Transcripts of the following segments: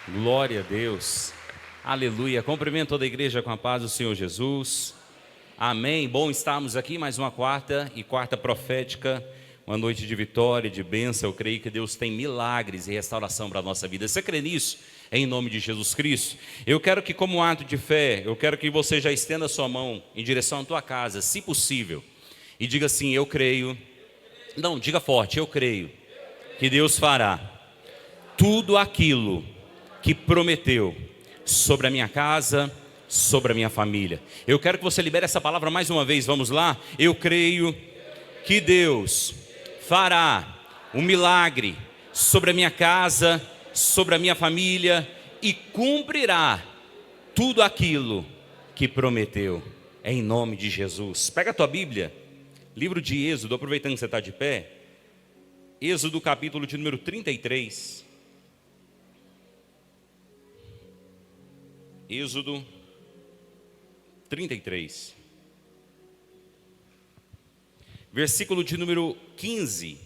Glória a Deus. Aleluia. Cumprimento toda a igreja com a paz do Senhor Jesus. Amém. Bom estarmos aqui mais uma quarta profética, uma noite de vitória, de bênção. Eu creio que Deus tem milagres e restauração para a nossa vida. Você crê nisso? Em nome de Jesus Cristo. Eu quero que, como um ato de fé, eu quero que você já estenda a sua mão em direção à tua casa, se possível, e diga assim: eu creio. Não, diga forte: eu creio que Deus fará tudo aquilo que prometeu sobre a minha casa, sobre a minha família. Eu quero que você libere essa palavra mais uma vez. Vamos lá? Eu creio que Deus fará um milagre sobre a minha casa, sobre a minha família, e cumprirá tudo aquilo que prometeu, em nome de Jesus. Pega a tua Bíblia, livro de Êxodo, aproveitando que você está de pé. Êxodo capítulo de número 33. Êxodo 33, versículo de número 15.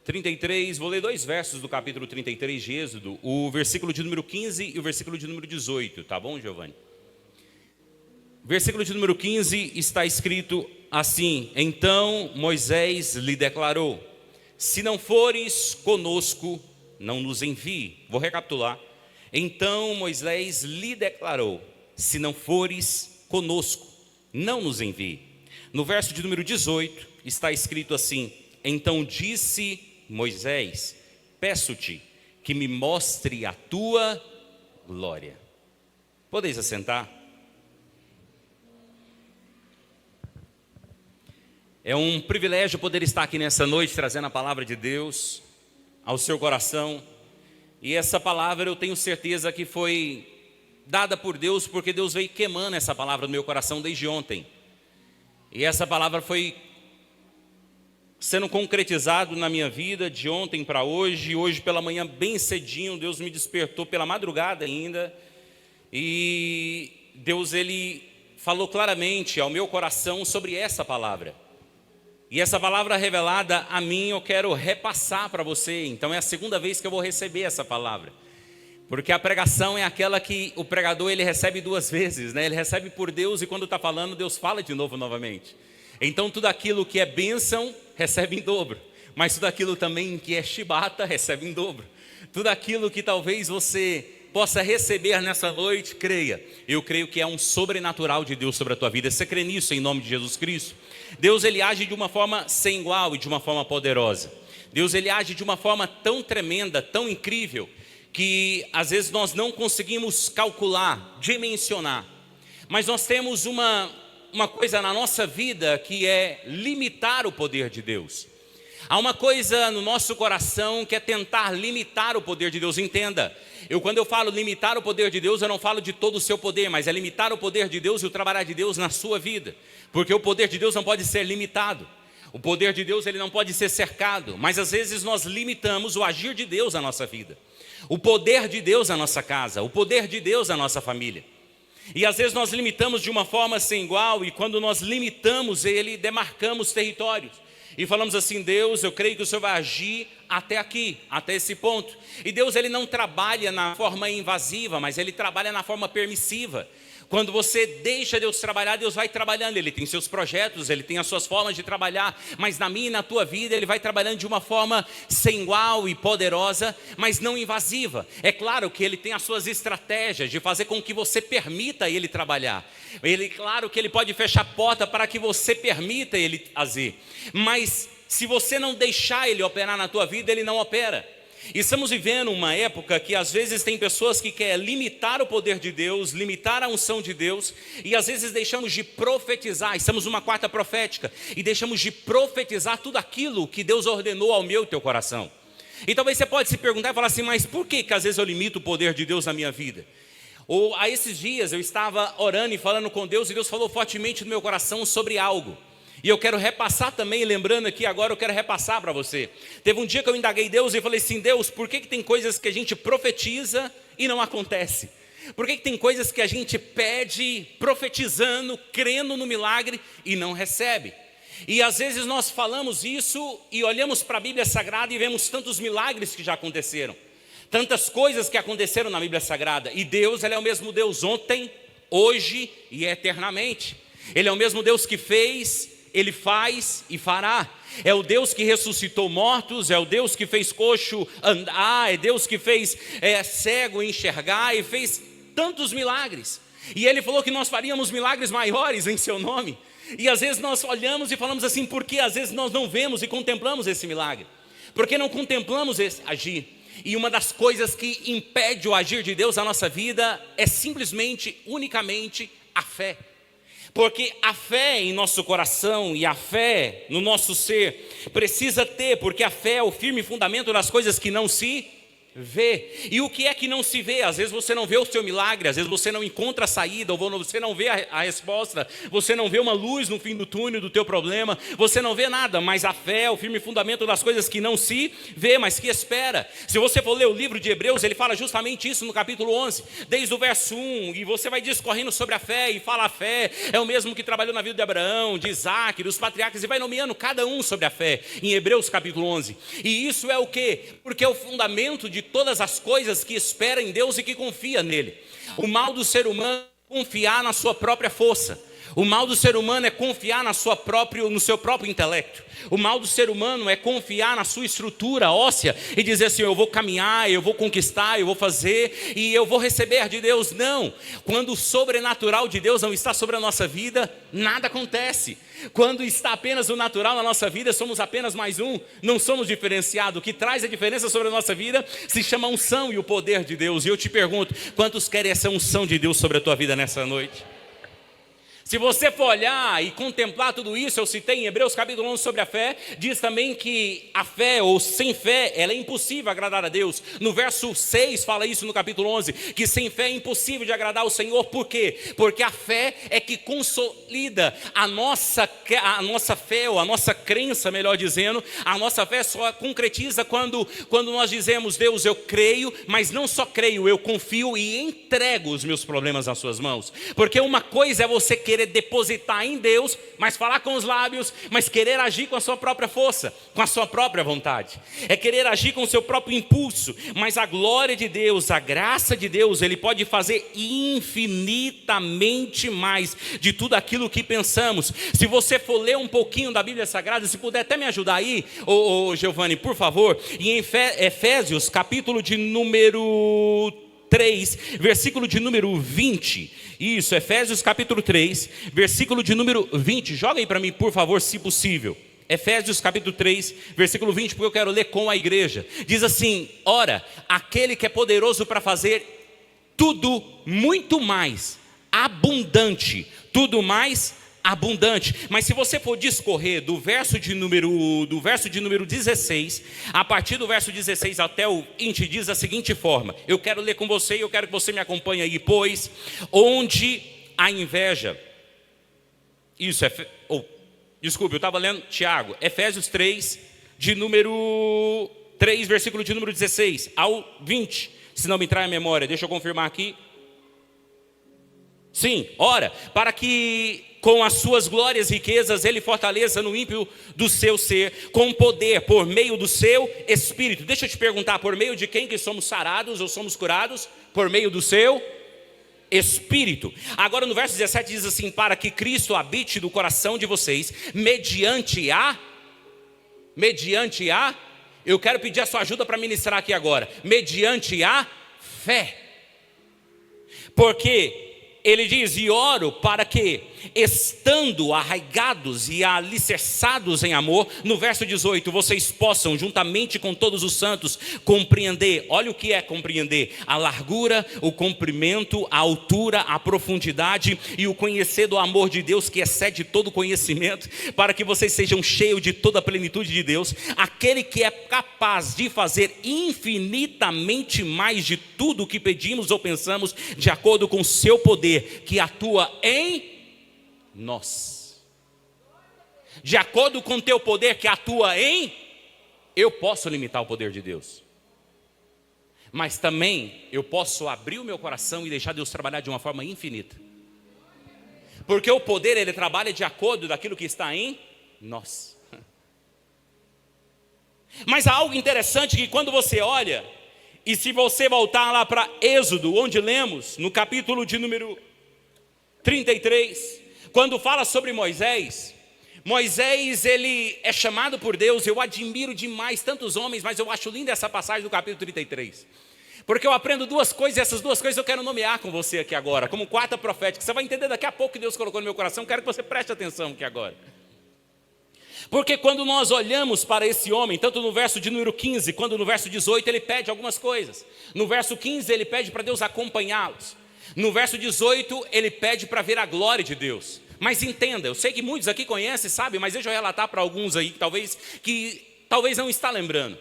33, vou ler dois versos do capítulo 33 de Êxodo, o versículo de número 15 e o versículo de número 18, tá bom, Giovanni? Versículo de número 15 está escrito assim: então Moisés lhe declarou: se não fores conosco, não nos envie. Vou recapitular. Então Moisés lhe declarou: se não fores conosco, não nos envie. No verso de número 18 está escrito assim: então disse Moisés: peço-te que me mostre a tua glória. Podeis assentar? É um privilégio poder estar aqui nessa noite trazendo a palavra de Deus ao seu coração. E essa palavra eu tenho certeza que foi dada por Deus, porque Deus veio queimando essa palavra no meu coração desde ontem. E essa palavra foi sendo concretizado na minha vida de ontem para hoje. E hoje pela manhã bem cedinho Deus me despertou, pela madrugada ainda. E Deus, Ele falou claramente ao meu coração sobre essa palavra. E essa palavra revelada a mim eu quero repassar para você. Então é a segunda vez que eu vou receber essa palavra. Porque a pregação é aquela que o pregador ele recebe duas vezes, né? Ele recebe por Deus e quando está falando, Deus fala de novo novamente. Então tudo aquilo que é bênção, recebe em dobro. Mas tudo aquilo também que é chibata, recebe em dobro. Tudo aquilo que talvez você possa receber nessa noite, creia. Eu creio que é um sobrenatural de Deus sobre a tua vida. Você crê nisso em nome de Jesus Cristo? Deus, Ele age de uma forma sem igual e de uma forma poderosa. Deus, Ele age de uma forma tão tremenda, tão incrível, que às vezes nós não conseguimos calcular, dimensionar. Mas nós temos uma coisa na nossa vida que é limitar o poder de Deus. Há uma coisa no nosso coração que é tentar limitar o poder de Deus. Entenda, quando eu falo limitar o poder de Deus, eu não falo de todo o seu poder, mas é limitar o poder de Deus e o trabalhar de Deus na sua vida. Porque o poder de Deus não pode ser limitado. O poder de Deus ele não pode ser cercado. Mas às vezes nós limitamos o agir de Deus na nossa vida. O poder de Deus na nossa casa, o poder de Deus na nossa família. E às vezes nós limitamos de uma forma sem igual, e quando nós limitamos ele, demarcamos territórios. E falamos assim: Deus, eu creio que o Senhor vai agir até aqui, até esse ponto. E Deus ele não trabalha na forma invasiva, mas Ele trabalha na forma permissiva. Quando você deixa Deus trabalhar, Deus vai trabalhando. Ele tem seus projetos, Ele tem as suas formas de trabalhar. Mas na minha e na tua vida Ele vai trabalhando de uma forma sem igual e poderosa, mas não invasiva. É claro que Ele tem as suas estratégias de fazer com que você permita Ele trabalhar. Claro que Ele pode fechar a porta para que você permita Ele agir. Mas se você não deixar Ele operar na tua vida, Ele não opera. E estamos vivendo uma época que às vezes tem pessoas que querem limitar o poder de Deus, limitar a unção de Deus, e às vezes deixamos de profetizar. Estamos numa quarta profética e deixamos de profetizar tudo aquilo que Deus ordenou ao meu e teu coração. E talvez você pode se perguntar e falar assim: mas por que às vezes eu limito o poder de Deus na minha vida? Ou há esses dias eu estava orando e falando com Deus, e Deus falou fortemente no meu coração sobre algo. E eu quero repassar também, lembrando aqui agora, eu quero repassar para você. Teve um dia que eu indaguei Deus e falei assim: Deus, por que tem coisas que a gente profetiza e não acontece? Por que tem coisas que a gente pede profetizando, crendo no milagre e não recebe? E às vezes nós falamos isso e olhamos para a Bíblia Sagrada e vemos tantos milagres que já aconteceram. Tantas coisas que aconteceram na Bíblia Sagrada. E Deus, Ele é o mesmo Deus ontem, hoje e eternamente. Ele é o mesmo Deus que fez, Ele faz e fará. É o Deus que ressuscitou mortos, é o Deus que fez coxo andar, é Deus que fez cego enxergar e fez tantos milagres. E Ele falou que nós faríamos milagres maiores em seu nome. E às vezes nós olhamos e falamos assim, por que às vezes nós não vemos e contemplamos esse milagre? Porque não contemplamos esse agir. E uma das coisas que impede o agir de Deus na nossa vida é simplesmente, unicamente, a fé. Porque a fé em nosso coração e a fé no nosso ser precisa ter, porque a fé é o firme fundamento das coisas que não se vê. E o que é que não se vê? Às vezes você não vê o seu milagre, às vezes você não encontra a saída, ou você não vê a resposta, você não vê uma luz no fim do túnel do teu problema, você não vê nada, mas a fé é o firme fundamento das coisas que não se vê, mas que espera. Se você for ler o livro de Hebreus, ele fala justamente isso no capítulo 11, desde o verso 1, e você vai discorrendo sobre a fé, e fala a fé é o mesmo que trabalhou na vida de Abraão, de Isaac, dos patriarcas, e vai nomeando cada um sobre a fé, em Hebreus capítulo 11, e isso é o quê? Porque é o fundamento de todas as coisas que espera em Deus e que confia nele. O mal do ser humano é confiar na sua própria força. O mal do ser humano é confiar no seu próprio intelecto. O mal do ser humano é confiar na sua estrutura óssea e dizer assim, eu vou caminhar, eu vou conquistar, eu vou fazer e eu vou receber de Deus. Não, quando o sobrenatural de Deus não está sobre a nossa vida, nada acontece. Quando está apenas o natural na nossa vida, somos apenas mais um, não somos diferenciados. O que traz a diferença sobre a nossa vida se chama unção e o poder de Deus. E eu te pergunto, quantos querem essa unção de Deus sobre a tua vida nessa noite? Se você for olhar e contemplar tudo isso, eu citei em Hebreus capítulo 11 sobre a fé, diz também que a fé, ou sem fé, ela é impossível agradar a Deus. No verso 6 fala isso no capítulo 11, que sem fé é impossível de agradar ao Senhor. Por quê? Porque a fé é que consolida a nossa fé, ou a nossa crença, melhor dizendo. A nossa fé só concretiza quando nós dizemos, Deus, eu creio, mas não só creio, eu confio e entrego os meus problemas nas suas mãos. Porque uma coisa é você querer depositar em Deus, mas falar com os lábios, mas querer agir com a sua própria força, com a sua própria vontade. É querer agir com o seu próprio impulso, mas a glória de Deus, a graça de Deus, Ele pode fazer infinitamente mais de tudo aquilo que pensamos. Se você for ler um pouquinho da Bíblia Sagrada, se puder até me ajudar aí, Giovanni, por favor, em Efésios, capítulo de número 3, versículo de número 20. Isso, Efésios capítulo 3, versículo de número 20. Joga aí para mim, por favor, se possível. Efésios capítulo 3, versículo 20, porque eu quero ler com a igreja. Diz assim, ora, aquele que é poderoso para fazer tudo muito mais abundante, tudo mais abundante. Mas se você for discorrer do verso de número 16, a partir do verso 16 até o 20, diz da seguinte forma, eu quero ler com você e eu quero que você me acompanhe aí, pois onde a inveja, desculpe, eu estava lendo Tiago, Efésios 3, de número 3, versículo de número 16 ao 20, se não me trai a memória, deixa eu confirmar aqui. Sim, ora, para que com as suas glórias e riquezas Ele fortaleça no ímpio do seu ser, com poder, por meio do seu Espírito. Deixa eu te perguntar, por meio de quem que somos sarados ou somos curados? Por meio do seu Espírito. Agora no verso 17 diz assim, para que Cristo habite no coração de vocês, mediante a, eu quero pedir a sua ajuda para ministrar aqui agora, mediante a fé. Porque ele diz, e oro para que, estando arraigados e alicerçados em amor, no verso 18, vocês possam, juntamente com todos os santos, compreender, olha o que é compreender, a largura, o comprimento, a altura, a profundidade e o conhecer do amor de Deus que excede todo conhecimento, para que vocês sejam cheios de toda a plenitude de Deus, aquele que é capaz de fazer infinitamente mais de tudo o que pedimos ou pensamos, de acordo com o seu poder, que atua em nós. De acordo com o teu poder que atua em, eu posso limitar o poder de Deus, mas também eu posso abrir o meu coração e deixar Deus trabalhar de uma forma infinita. Porque o poder, ele trabalha de acordo daquilo que está em nós. Mas há algo interessante que quando você olha E se você voltar lá para Êxodo, onde lemos, no capítulo de número 33, quando fala sobre Moisés, ele é chamado por Deus. Eu admiro demais tantos homens, mas eu acho linda essa passagem do capítulo 33. Porque eu aprendo duas coisas, e essas duas coisas eu quero nomear com você aqui agora, como quarta profética. Você vai entender daqui a pouco que Deus colocou no meu coração, quero que você preste atenção aqui agora. Porque quando nós olhamos para esse homem, tanto no verso de número 15, quanto no verso 18, ele pede algumas coisas. No verso 15 ele pede para Deus acompanhá-los. No verso 18 ele pede para ver a glória de Deus. Mas entenda, eu sei que muitos aqui conhecem, sabem, mas deixa eu relatar para alguns aí que talvez não está lembrando.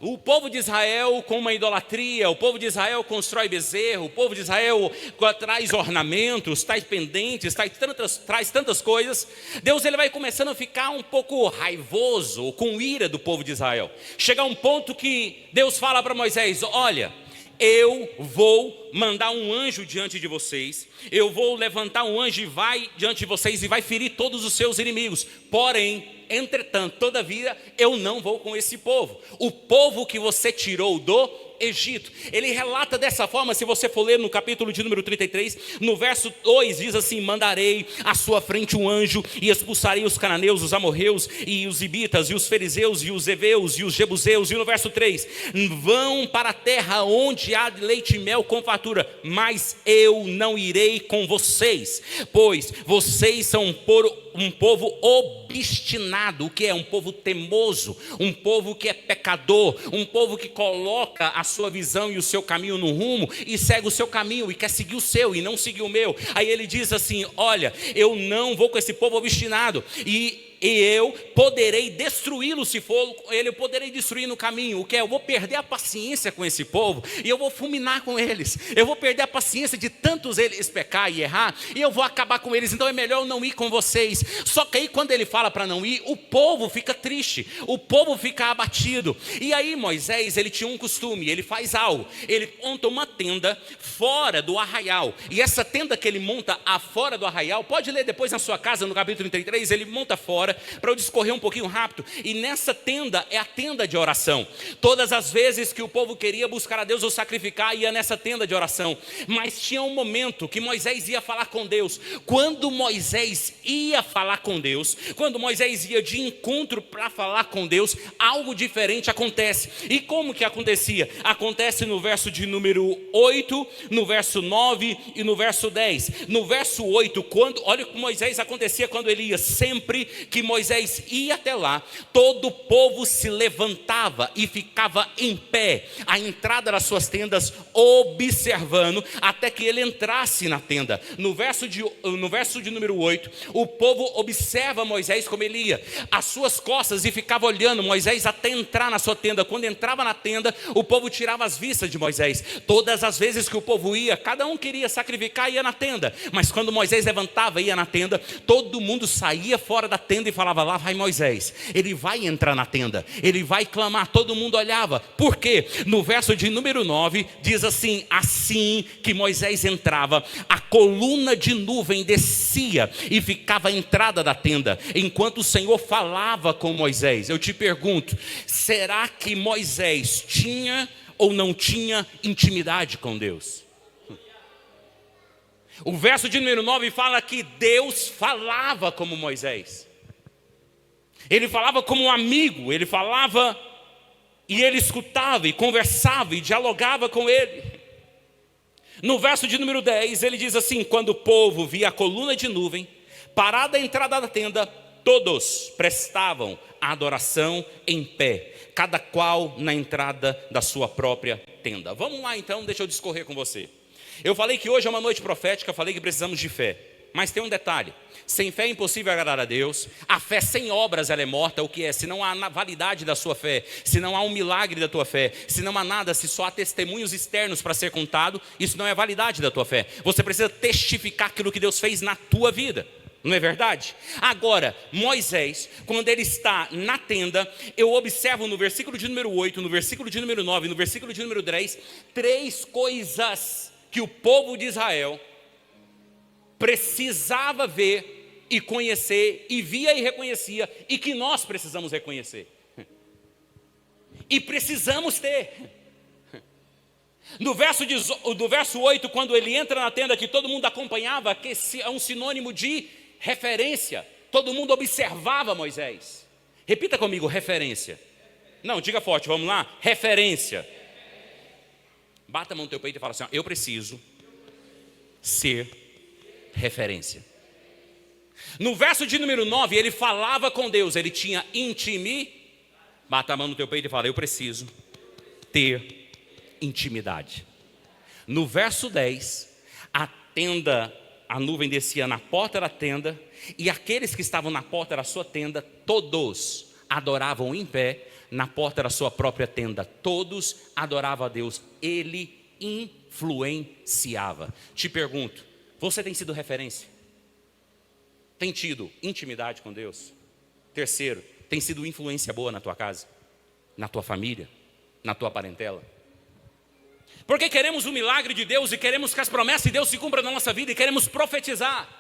O povo de Israel com uma idolatria, o povo de Israel constrói bezerro, o povo de Israel traz ornamentos, traz pendentes, traz tantas coisas. Deus ele vai começando a ficar um pouco raivoso, com ira do povo de Israel. Chega um ponto que Deus fala para Moisés: olha, eu vou mandar um anjo diante de vocês, eu vou levantar um anjo e vai diante de vocês e vai ferir todos os seus inimigos. Porém, entretanto, todavia, eu não vou com esse povo, o povo que você tirou do Egito. Ele relata dessa forma, se você for ler no capítulo de número 33, no verso 2 diz assim: mandarei à sua frente um anjo e expulsarei os cananeus, os amorreus e os ibitas e os fariseus e os heveus e os jebuseus. E no verso 3, vão para a terra onde há leite e mel com fartura, mas eu não irei com vocês, pois vocês são um povo obstinado. O que é? Um povo temoso, um povo que é pecador, um povo que coloca a sua visão e o seu caminho no rumo e segue o seu caminho e quer seguir o seu e não seguir o meu. Aí ele diz assim: olha, eu não vou com esse povo obstinado e eu poderei destruí-lo, se for ele, eu poderei destruir no caminho. O que é? Eu vou perder a paciência com esse povo e eu vou fulminar com eles. Eu vou perder a paciência de tantos eles pecar e errar e eu vou acabar com eles. Então é melhor eu não ir com vocês. Só que aí quando ele fala para não ir, o povo fica triste, o povo fica abatido. E aí Moisés, ele tinha um costume, ele faz algo, ele monta uma tenda fora do arraial. E essa tenda que ele monta fora do arraial, pode ler depois na sua casa, no capítulo 33, ele monta fora, para eu discorrer um pouquinho rápido. E nessa tenda é a tenda de oração. Todas as vezes que o povo queria buscar a Deus ou sacrificar, ia nessa tenda de oração. Mas tinha um momento que Moisés ia falar com Deus. Quando Moisés ia falar com Deus, quando Moisés ia de encontro para falar com Deus, algo diferente acontece. E como que acontecia? Acontece no verso de número 8, no verso 9 e no verso 10. No verso 8, olha o que Moisés acontecia quando ele ia. Sempre que Moisés ia até lá, todo o povo se levantava e ficava em pé, à entrada das suas tendas, observando até que ele entrasse na tenda. No verso de número 8, o povo observa Moisés como ele ia, às suas costas, e ficava olhando Moisés até entrar na sua tenda. Quando entrava na tenda, o povo tirava as vistas de Moisés. Todas as vezes que o povo ia, cada um queria sacrificar e ia na tenda. Mas quando Moisés levantava e ia na tenda, todo mundo saía fora da tenda e falava: lá vai Moisés, ele vai entrar na tenda, ele vai clamar. Todo mundo olhava. Por quê? No verso de número 9 diz assim: assim que Moisés entrava, a coluna de nuvem descia e ficava à entrada da tenda, enquanto o Senhor falava com Moisés. Eu te pergunto, será que Moisés tinha ou não tinha intimidade com Deus? O verso de número 9 fala que Deus falava como Moisés. Ele falava como um amigo, ele falava e ele escutava e conversava e dialogava com ele. No verso de número 10 ele diz assim: quando o povo via a coluna de nuvem parada à entrada da tenda, todos prestavam a adoração em pé, cada qual na entrada da sua própria tenda. Vamos lá então, deixa eu discorrer com você. Eu falei que hoje é uma noite profética, falei que precisamos de fé. Mas tem um detalhe: sem fé é impossível agradar a Deus. A fé sem obras ela é morta. O que é? Se não há validade da sua fé, se não há um milagre da tua fé, se não há nada, se só há testemunhos externos para ser contado, isso não é validade da tua fé. Você precisa testificar aquilo que Deus fez na tua vida. Não é verdade? Agora, Moisés, quando ele está na tenda, eu observo no versículo de número 8, no versículo de número 9, no versículo de número 10, 3 coisas que o povo de Israel precisava ver e conhecer, e via e reconhecia, e que nós precisamos reconhecer. E precisamos ter. Do verso 8, quando ele entra na tenda, que todo mundo acompanhava, que é um sinônimo de referência. Todo mundo observava Moisés. Repita comigo, referência. Não, diga forte, vamos lá. Referência. Bata a mão no teu peito e fala assim: ó, eu preciso ser referência. No verso de número 9, ele falava com Deus, ele tinha intimidade. Bata a mão no teu peito e fala: eu preciso ter intimidade. No verso 10, a tenda, a nuvem descia na porta da tenda, e aqueles que estavam na porta da sua tenda, todos adoravam em pé na porta da sua própria tenda. Todos adoravam a Deus. Ele influenciava. Te pergunto, você tem sido referência? Tem tido intimidade com Deus? Terceiro, tem sido influência boa na tua casa, na tua família, na tua parentela? Porque queremos o milagre de Deus e queremos que as promessas de Deus se cumpram na nossa vida e queremos profetizar.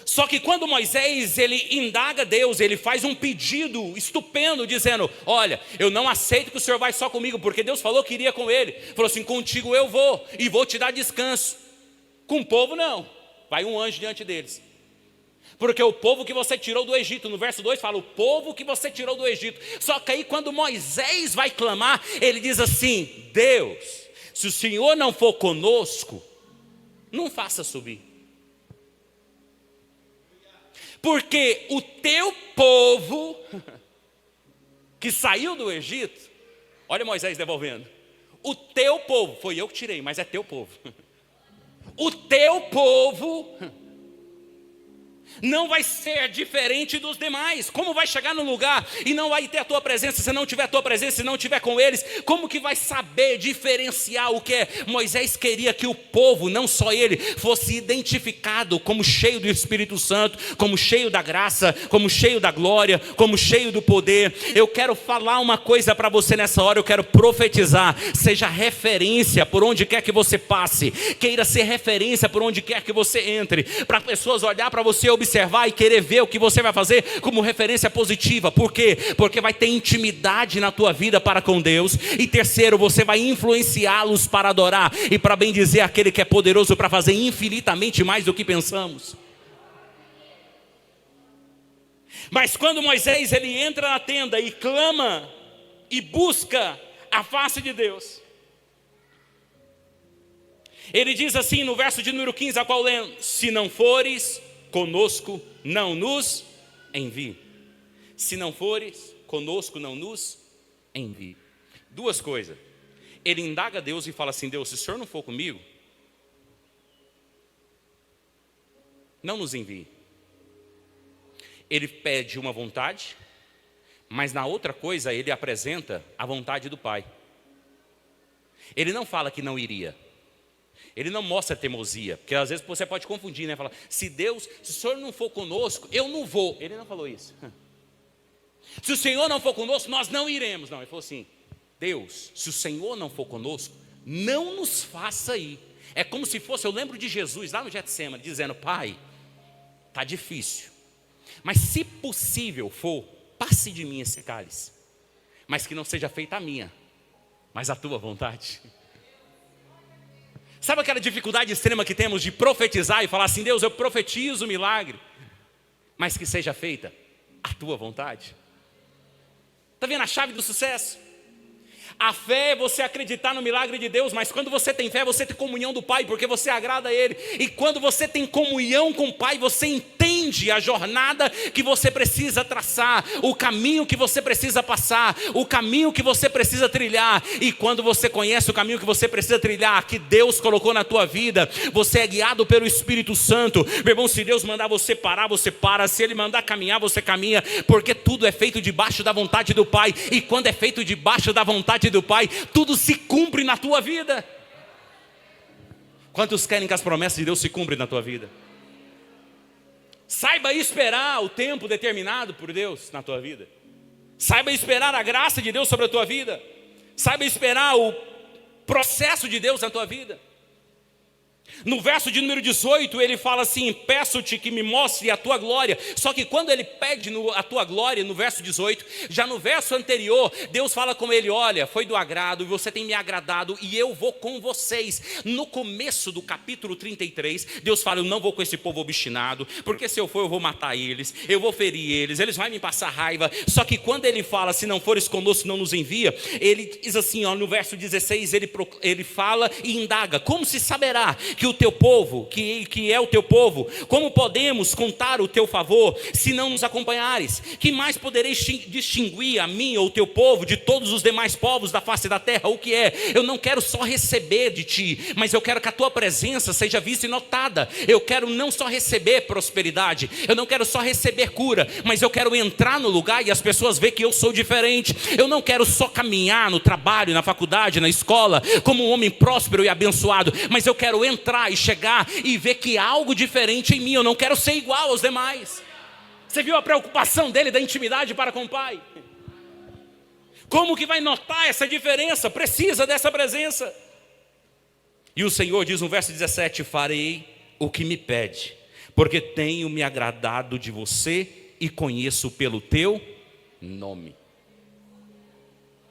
Só que quando Moisés, ele indaga Deus, ele faz um pedido estupendo, dizendo: olha, eu não aceito que o Senhor vai só comigo, porque Deus falou que iria com ele. Falou assim: contigo eu vou, e vou te dar descanso. Com o povo não, vai um anjo diante deles. Porque o povo que você tirou do Egito, no verso 2 fala: o povo que você tirou do Egito. Só que aí quando Moisés vai clamar, ele diz assim: Deus, se o Senhor não for conosco, não faça subir. Porque o teu povo que saiu do Egito, olha Moisés devolvendo, o teu povo, foi eu que tirei, mas é teu povo. O teu povo não vai ser diferente dos demais. Como vai chegar no lugar e não vai ter a tua presença, se não tiver a tua presença, se não tiver com eles? Como que vai saber diferenciar o que é? Moisés queria que o povo, não só ele, fosse identificado como cheio do Espírito Santo, como cheio da graça, como cheio da glória, como cheio do poder. Eu quero falar uma coisa para você nessa hora, eu quero profetizar: seja referência por onde quer que você passe, queira ser referência por onde quer que você entre, para pessoas olhar para você, observar e querer ver o que você vai fazer como referência positiva. Por quê? Porque vai ter intimidade na tua vida para com Deus. E terceiro, você vai influenciá-los para adorar e para bendizer aquele que é poderoso para fazer infinitamente mais do que pensamos. Mas quando Moisés ele entra na tenda e clama e busca a face de Deus, ele diz assim no verso de número 15, a qual lemos: se não fores conosco, não nos envie. Se não fores conosco, não nos envie. Duas coisas. Ele indaga Deus e fala assim: Deus, se o Senhor não for comigo, não nos envie. Ele pede uma vontade, mas na outra coisa ele apresenta a vontade do Pai. Ele não fala que não iria. Ele não mostra teimosia, porque às vezes você pode confundir, né? Falar: se o Senhor não for conosco, eu não vou. Ele não falou isso. Se o Senhor não for conosco, nós não iremos. Não, ele falou assim: Deus, se o Senhor não for conosco, não nos faça ir. É como se fosse, eu lembro de Jesus lá no Getsemane, dizendo: Pai, está difícil, mas se possível for, passe de mim esse cálice, mas que não seja feita a minha, mas a tua vontade. Sabe aquela dificuldade extrema que temos de profetizar e falar assim: Deus, eu profetizo o milagre, mas que seja feita a tua vontade? Está vendo a chave do sucesso? A fé é você acreditar no milagre de Deus, mas quando você tem fé, você tem comunhão do Pai, porque você agrada a Ele. E quando você tem comunhão com o Pai, você entende a jornada que você precisa traçar, o caminho que você precisa passar, o caminho que você precisa trilhar. E quando você conhece o caminho que você precisa trilhar, que Deus colocou na tua vida, você é guiado pelo Espírito Santo. Meu irmão, se Deus mandar você parar, você para. Se Ele mandar caminhar, você caminha, porque tudo é feito debaixo da vontade do Pai. E quando é feito debaixo da vontade do Pai, tudo se cumpre na tua vida. Quantos querem que as promessas de Deus se cumprem na tua vida? Saiba esperar o tempo determinado por Deus na tua vida. Saiba esperar a graça de Deus sobre a tua vida. Saiba esperar o processo de Deus na tua vida. No verso de número 18, ele fala assim: peço-te que me mostre a tua glória. Só que quando ele pede a tua glória, no verso 18, já no verso anterior, Deus fala com ele: olha, foi do agrado, e você tem me agradado, e eu vou com vocês. No começo do capítulo 33, Deus fala: eu não vou com esse povo obstinado, porque se eu for eu vou matar eles, eu vou ferir eles vão me passar raiva. Só que quando ele fala: se não fores conosco, não nos envia, ele diz assim, ó, no verso 16, ele fala e indaga: como se saberá que o teu povo, que é o teu povo, como podemos contar o teu favor se não nos acompanhares? Que mais podereis distinguir a mim ou o teu povo de todos os demais povos da face da terra? O que é? Eu não quero só receber de ti, mas eu quero que a tua presença seja vista e notada. Eu quero não só receber prosperidade, eu não quero só receber cura, mas eu quero entrar no lugar e as pessoas verem que eu sou diferente. Eu não quero só caminhar no trabalho, na faculdade, na escola, como um homem próspero e abençoado, mas eu quero entrar e chegar e ver que há algo diferente em mim. Eu não quero ser igual aos demais. Você viu a preocupação dele da intimidade para com o Pai? Como que vai notar essa diferença? Precisa dessa presença. E o Senhor diz no verso 17: farei o que me pede, porque tenho me agradado de você e conheço pelo teu nome.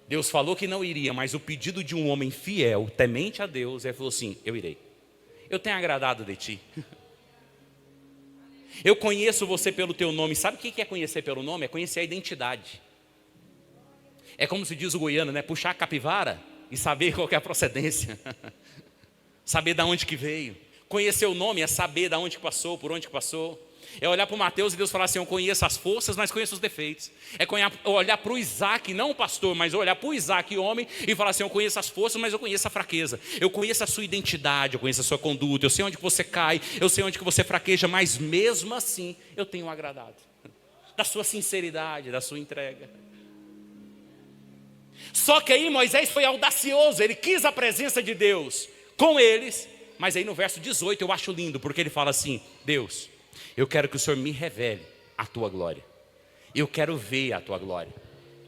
Deus falou que não iria, mas o pedido de um homem fiel, temente a Deus, ele falou assim: eu irei. Eu tenho agradado de ti. Eu conheço você pelo teu nome. Sabe o que é conhecer pelo nome? É conhecer a identidade. É como se diz o goiano, né? Puxar a capivara e saber qual que é a procedência. Saber de onde que veio. Conhecer o nome é saber de onde que passou, por onde que passou. É olhar para o Mateus e Deus falar assim: eu conheço as forças, mas conheço os defeitos. É olhar para o Isaac, não o pastor, mas olhar para o Isaac, homem, e falar assim: eu conheço as forças, mas eu conheço a fraqueza. Eu conheço a sua identidade, eu conheço a sua conduta, eu sei onde que você cai, eu sei onde que você fraqueja, mas mesmo assim eu tenho agradado da sua sinceridade, da sua entrega. Só que aí Moisés foi audacioso, ele quis a presença de Deus com eles, mas aí no verso 18 eu acho lindo, porque ele fala assim: Deus, eu quero que o Senhor me revele a tua glória. Eu quero ver a tua glória.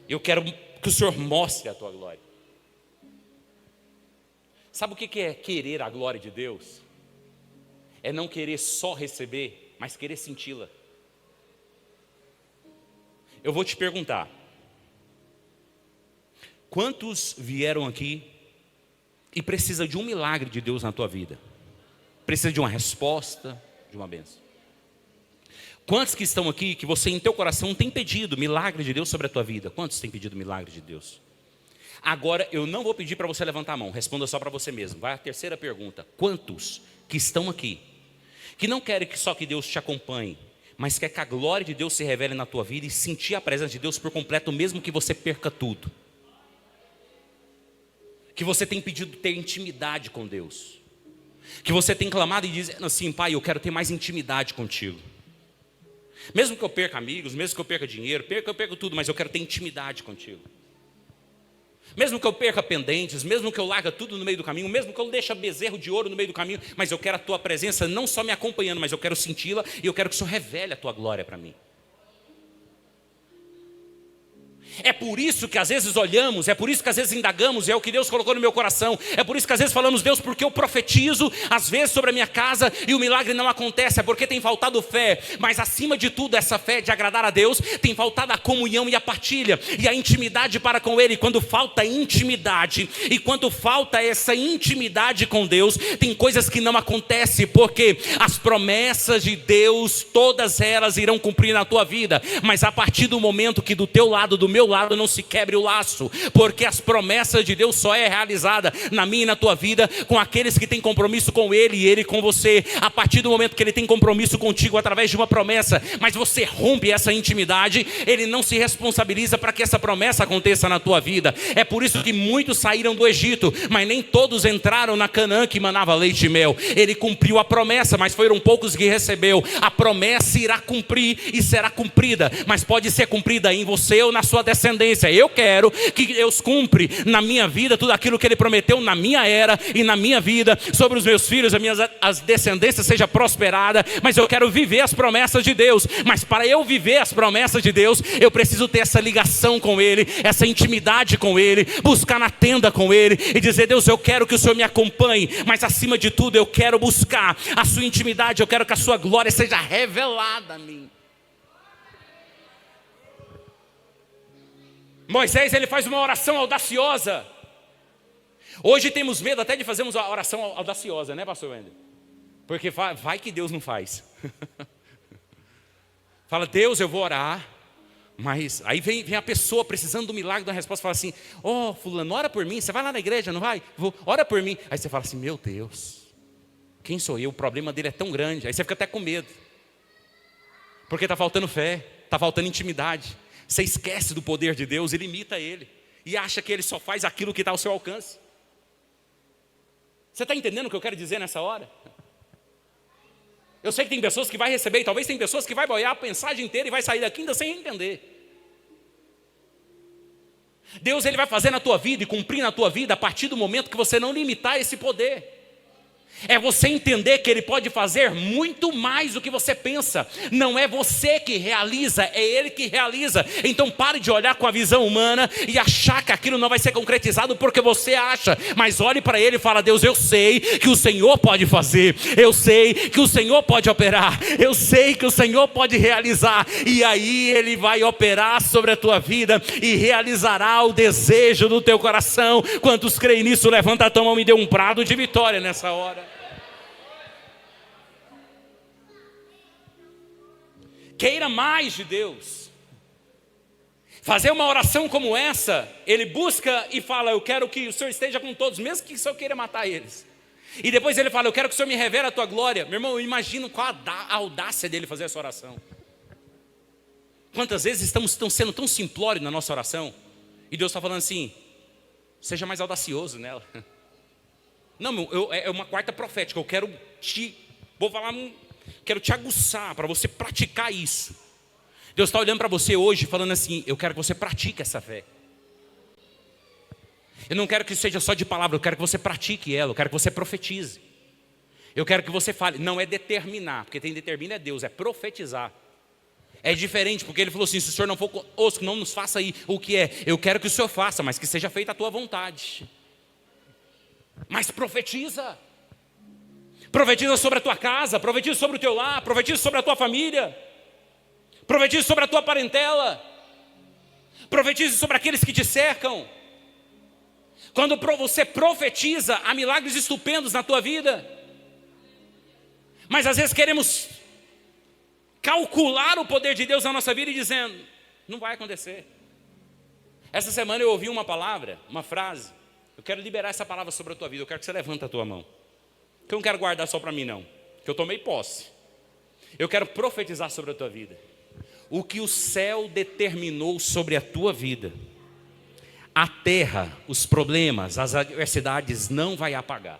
Eu quero que o Senhor mostre a tua glória. Sabe o que é querer a glória de Deus? É não querer só receber, mas querer senti-la. Eu vou te perguntar: quantos vieram aqui e precisa de um milagre de Deus na tua vida? Precisa de uma resposta, de uma bênção? Quantos que estão aqui que você em teu coração tem pedido milagre de Deus sobre a tua vida? Quantos têm pedido milagre de Deus? Agora eu não vou pedir para você levantar a mão, responda só para você mesmo. Vai a terceira pergunta: quantos que estão aqui que não querem que só que Deus te acompanhe, mas quer que a glória de Deus se revele na tua vida e sentir a presença de Deus por completo, mesmo que você perca tudo? Que você tem pedido ter intimidade com Deus, que você tem clamado e dizendo assim: Pai, eu quero ter mais intimidade contigo. Mesmo que eu perca amigos, mesmo que eu perca dinheiro, eu perco tudo, mas eu quero ter intimidade contigo. Mesmo que eu perca pendentes, mesmo que eu larga tudo no meio do caminho, mesmo que eu deixe bezerro de ouro no meio do caminho, mas eu quero a tua presença não só me acompanhando, mas eu quero senti-la e eu quero que o Senhor revele a tua glória para mim. É por isso que às vezes olhamos, é por isso que às vezes indagamos, é o que Deus colocou no meu coração. É por isso que às vezes falamos: Deus, porque eu profetizo às vezes sobre a minha casa e o milagre não acontece, é porque tem faltado fé. Mas acima de tudo, essa fé de agradar a Deus, tem faltado a comunhão e a partilha e a intimidade para com Ele. Quando falta intimidade e quando falta essa intimidade com Deus, tem coisas que não acontecem, porque as promessas de Deus, todas elas irão cumprir na tua vida, mas a partir do momento que do teu lado, do meu lado, não se quebre o laço, porque as promessas de Deus só é realizada na minha e na tua vida com aqueles que têm compromisso com Ele e Ele com você. A partir do momento que Ele tem compromisso contigo através de uma promessa, mas você rompe essa intimidade, Ele não se responsabiliza para que essa promessa aconteça na tua vida. É por isso que muitos saíram do Egito, mas nem todos entraram na Canaã que manava leite e mel. Ele cumpriu a promessa, mas foram poucos que recebeu. A promessa irá cumprir e será cumprida, mas pode ser cumprida em você ou na sua descendência. Eu quero que Deus cumpre na minha vida tudo aquilo que Ele prometeu na minha era e na minha vida, sobre os meus filhos, as descendências seja prosperada, mas eu quero viver as promessas de Deus. Mas para eu viver as promessas de Deus, eu preciso ter essa ligação com Ele, essa intimidade com Ele, buscar na tenda com Ele e dizer: Deus, eu quero que o Senhor me acompanhe, mas acima de tudo eu quero buscar a sua intimidade, eu quero que a sua glória seja revelada a mim. Moisés, ele faz uma oração audaciosa. Hoje temos medo até de fazermos uma oração audaciosa, né, pastor Wender? Porque vai que Deus não faz. Fala: Deus, eu vou orar, mas aí vem a pessoa precisando do milagre, da resposta, fala assim: ó, fulano, ora por mim. Você vai lá na igreja, não vai? Ora por mim. Aí você fala assim: meu Deus, quem sou eu? O problema dele é tão grande. Aí você fica até com medo, porque está faltando fé, está faltando intimidade. Você esquece do poder de Deus e limita Ele, e acha que Ele só faz aquilo que está ao seu alcance. Você está entendendo o que eu quero dizer nessa hora? Eu sei que tem pessoas que vai receber, e talvez tem pessoas que vai boiar a mensagem inteira e vai sair daqui ainda sem entender. Deus, Ele vai fazer na tua vida e cumprir na tua vida a partir do momento que você não limitar esse poder. É você entender que Ele pode fazer muito mais do que você pensa. Não é você que realiza, é Ele que realiza. Então pare de olhar com a visão humana e achar que aquilo não vai ser concretizado porque você acha. Mas olhe para Ele e fala: Deus, eu sei que o Senhor pode fazer. Eu sei que o Senhor pode operar. Eu sei que o Senhor pode realizar. E aí Ele vai operar sobre a tua vida e realizará o desejo do teu coração. Quantos creem nisso? Levanta a tua mão e me dê um brado de vitória nessa hora. Queira mais de Deus. Fazer uma oração como essa, ele busca e fala: eu quero que o Senhor esteja com todos, mesmo que o Senhor queira matar eles. E depois ele fala: eu quero que o Senhor me revele a tua glória. Meu irmão, eu imagino qual a audácia dele fazer essa oração. Quantas vezes estamos sendo tão simplórios na nossa oração, e Deus está falando assim: seja mais audacioso nela. Não, é uma quarta profética. Eu quero quero te aguçar para você praticar isso. Deus está olhando para você hoje falando assim: eu quero que você pratique essa fé. Eu não quero que seja só de palavra, eu quero que você pratique ela, eu quero que você profetize. Eu quero que você fale, não é determinar, porque quem determina é Deus, é profetizar. É diferente, porque Ele falou assim: se o Senhor não for conosco, não nos faça aí o que é. Eu quero que o Senhor faça, mas que seja feita a tua vontade. Mas profetiza. Profetiza sobre a tua casa, profetiza sobre o teu lar, profetiza sobre a tua família, profetiza sobre a tua parentela, profetiza sobre aqueles que te cercam. Quando você profetiza, há milagres estupendos na tua vida. Mas às vezes queremos calcular o poder de Deus na nossa vida e dizendo: não vai acontecer. Essa semana eu ouvi uma palavra, uma frase. Eu quero liberar essa palavra sobre a tua vida. Eu quero que você levante a tua mão. Que eu não quero guardar só para mim não, que eu tomei posse. Eu quero profetizar sobre a tua vida. O que o céu determinou sobre a tua vida, a terra, os problemas, as adversidades não vai apagar.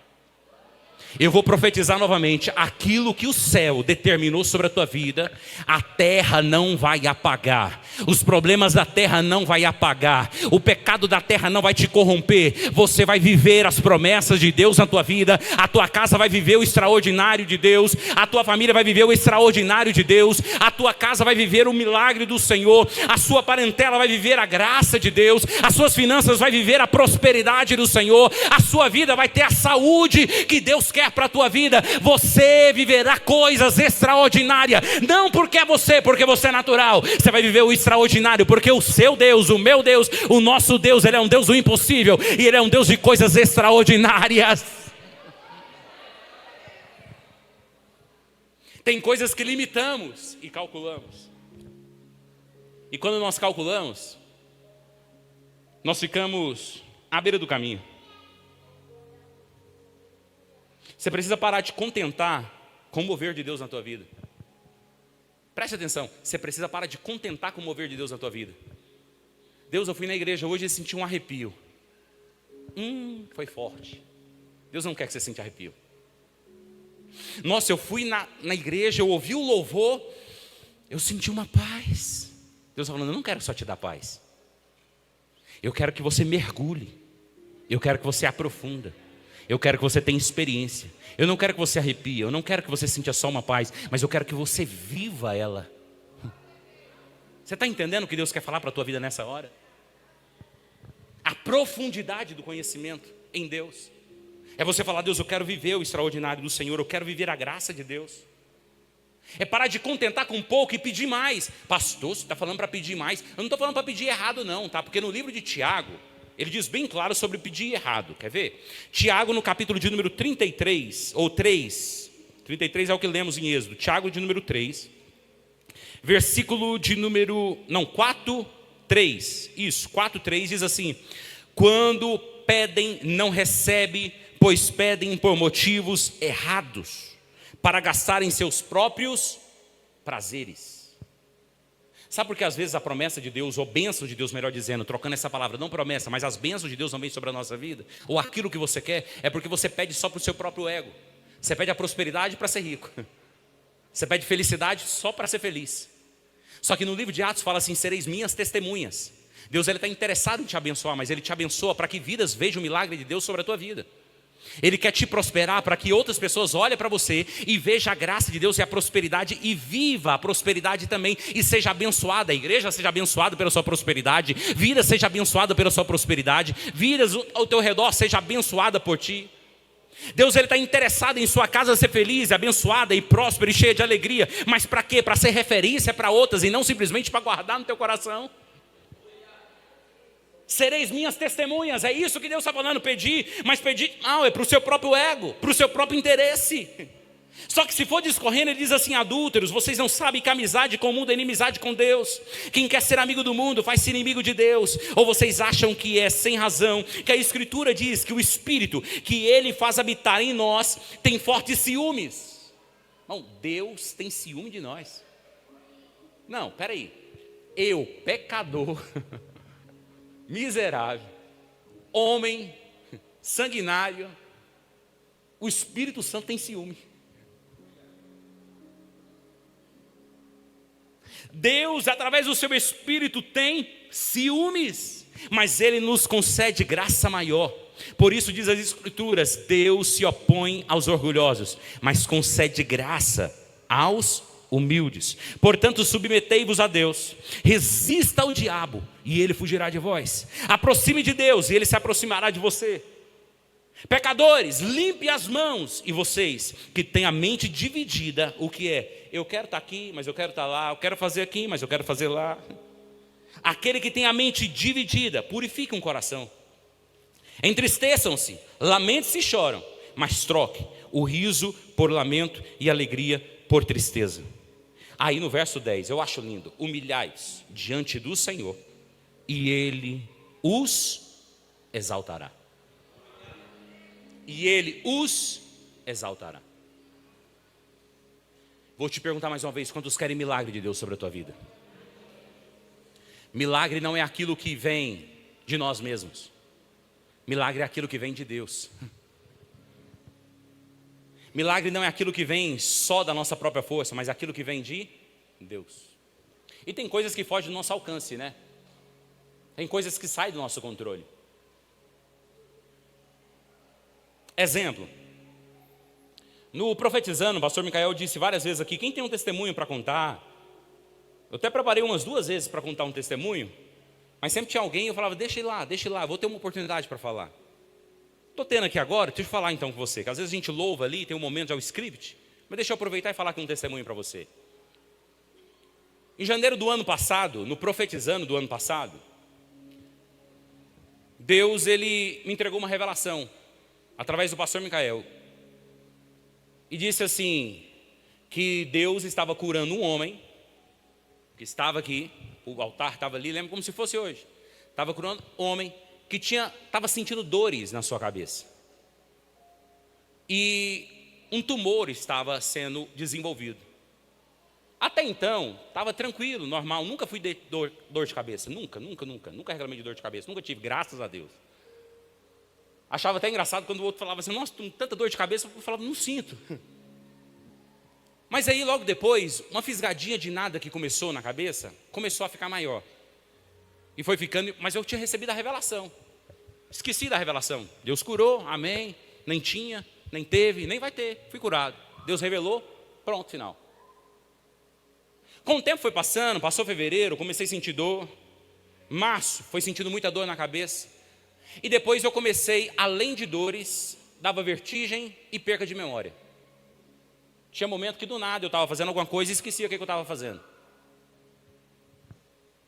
Eu vou profetizar novamente: aquilo que o céu determinou sobre a tua vida, a terra não vai apagar. Os problemas da terra não vai apagar. O pecado da terra não vai te corromper. Você vai viver as promessas de Deus na tua vida. A tua casa vai viver o extraordinário de Deus. A tua família vai viver o extraordinário de Deus. A tua casa vai viver o milagre do Senhor. A sua parentela vai viver a graça de Deus. As suas finanças vai viver a prosperidade do Senhor. A sua vida vai ter a saúde que Deus quer para a tua vida. Você viverá coisas extraordinárias, não porque é você, porque você é natural. Você vai viver o extraordinário, porque o seu Deus, o meu Deus, o nosso Deus, Ele é um Deus do impossível, e Ele é um Deus de coisas extraordinárias. Tem coisas que limitamos e calculamos, e quando nós calculamos, nós ficamos à beira do caminho. Você precisa parar de contentar com o mover de Deus na tua vida. Preste atenção, você precisa parar de contentar com o mover de Deus na tua vida. Deus, eu fui na igreja hoje e senti um arrepio. Foi forte. Deus não quer que você sinta arrepio. Nossa, eu fui na igreja, eu ouvi o louvor, eu senti uma paz. Deus está falando: eu não quero só te dar paz, Eu quero que você mergulhe. Eu quero que você aprofunda. Eu quero que você tenha experiência. Eu não quero que você arrepie. Eu não quero que você sinta só uma paz. Mas eu quero que você viva ela. Você está entendendo o que Deus quer falar para a tua vida nessa hora? A profundidade do conhecimento em Deus. É você falar: Deus, eu quero viver o extraordinário do Senhor. Eu quero viver a graça de Deus. É parar de contentar com pouco e pedir mais. Pastor, você está falando para pedir mais? Eu não estou falando para pedir errado não, tá? Porque no livro de Tiago, ele diz bem claro sobre pedir errado. Quer ver? Tiago no capítulo de número 33, ou 3. 33 é o que lemos em Êxodo. Tiago de número 3. Versículo de número... Não, 4, 3. Isso, 4, 3 diz assim: quando pedem, não recebe, pois pedem por motivos errados, para gastarem seus próprios prazeres. Sabe por que às vezes a promessa de Deus, ou bênção de Deus, melhor dizendo, trocando essa palavra, não promessa, mas as bênçãos de Deus não vêm sobre a nossa vida, ou aquilo que você quer, é porque você pede só para o seu próprio ego. Você pede a prosperidade para ser rico. Você pede felicidade só para ser feliz. Só que no livro de Atos fala assim: sereis minhas testemunhas. Deus está interessado em te abençoar, mas Ele te abençoa para que vidas vejam o milagre de Deus sobre a tua vida. Ele quer te prosperar para que outras pessoas olhem para você e vejam a graça de Deus e a prosperidade, e viva a prosperidade também, e seja abençoada. A igreja seja abençoada pela sua prosperidade, vida seja abençoada pela sua prosperidade, vidas ao teu redor seja abençoada por ti. Deus está interessado em sua casa ser feliz, abençoada e próspera e cheia de alegria. Mas para quê? Para ser referência para outras e não simplesmente para guardar no teu coração. Sereis minhas testemunhas, é isso que Deus está falando, pedir. Mas pedir, não, é para o seu próprio ego, para o seu próprio interesse. Só que se for discorrendo, ele diz assim: adúlteros, vocês não sabem que amizade com o mundo é inimizade com Deus. Quem quer ser amigo do mundo faz-se inimigo de Deus. Ou vocês acham que é sem razão que a Escritura diz que o Espírito que Ele faz habitar em nós tem fortes ciúmes? Não, Deus tem ciúme de nós. Não, peraí. Eu, pecador, miserável, homem, sanguinário, o Espírito Santo tem ciúme. Deus, através do seu Espírito, tem ciúmes, mas Ele nos concede graça maior. Por isso diz as Escrituras: Deus se opõe aos orgulhosos, mas concede graça aos humildes. Portanto, submetei-vos a Deus, resista ao diabo e ele fugirá de vós. Aproxime de Deus e ele se aproximará de você. Pecadores, limpe as mãos. E vocês que têm a mente dividida, o que é? Eu quero estar aqui, mas eu quero estar lá. Eu quero fazer aqui, mas eu quero fazer lá. Aquele que tem a mente dividida, purifique um coração. Entristeçam-se, lamentem-se e choram, mas troque o riso por lamento e alegria por tristeza. Aí no verso 10, eu acho lindo: humilhai-vos diante do Senhor e Ele os exaltará. E Ele os exaltará. Vou te perguntar mais uma vez: quantos querem milagre de Deus sobre a tua vida? Milagre não é aquilo que vem de nós mesmos. Milagre é aquilo que vem de Deus. Milagre não é aquilo que vem só da nossa própria força, mas aquilo que vem de Deus. E tem coisas que fogem do nosso alcance, né? Tem coisas que saem do nosso controle. Exemplo, no Profetizando, o pastor Micael disse várias vezes aqui: quem tem um testemunho para contar? Eu até preparei umas 2 vezes para contar um testemunho, mas sempre tinha alguém, eu falava: deixa eu ir lá, vou ter uma oportunidade para falar. Estou tendo aqui agora, deixa eu falar então com você, que às vezes a gente louva ali, tem um momento já o script, mas deixa eu aproveitar e falar aqui um testemunho para você. Em janeiro do ano passado, no Profetizando do ano passado, Deus, Ele me entregou uma revelação através do pastor Micael, e disse assim, que Deus estava curando um homem, que estava aqui, o altar estava ali, lembra como se fosse hoje, estava curando um homem, que estava sentindo dores na sua cabeça, e um tumor estava sendo desenvolvido. Até então, estava tranquilo, normal, nunca fui de dor de cabeça, nunca reclamei de dor de cabeça, nunca tive, graças a Deus. Achava até engraçado quando o outro falava assim: nossa, tanta dor de cabeça, eu falava: não sinto. Mas aí logo depois, uma fisgadinha de nada que começou na cabeça, começou a ficar maior. E foi ficando, mas eu tinha recebido a revelação. Esqueci da revelação. Deus curou, amém. Nem tinha, nem teve, nem vai ter. Fui curado. Deus revelou, pronto, final. Com o tempo foi passando, passou fevereiro, comecei a sentir dor. Março, foi sentindo muita dor na cabeça. E depois eu comecei, além de dores, dava vertigem e perca de memória. Tinha momento que do nada eu estava fazendo alguma coisa e esquecia o que eu estava fazendo.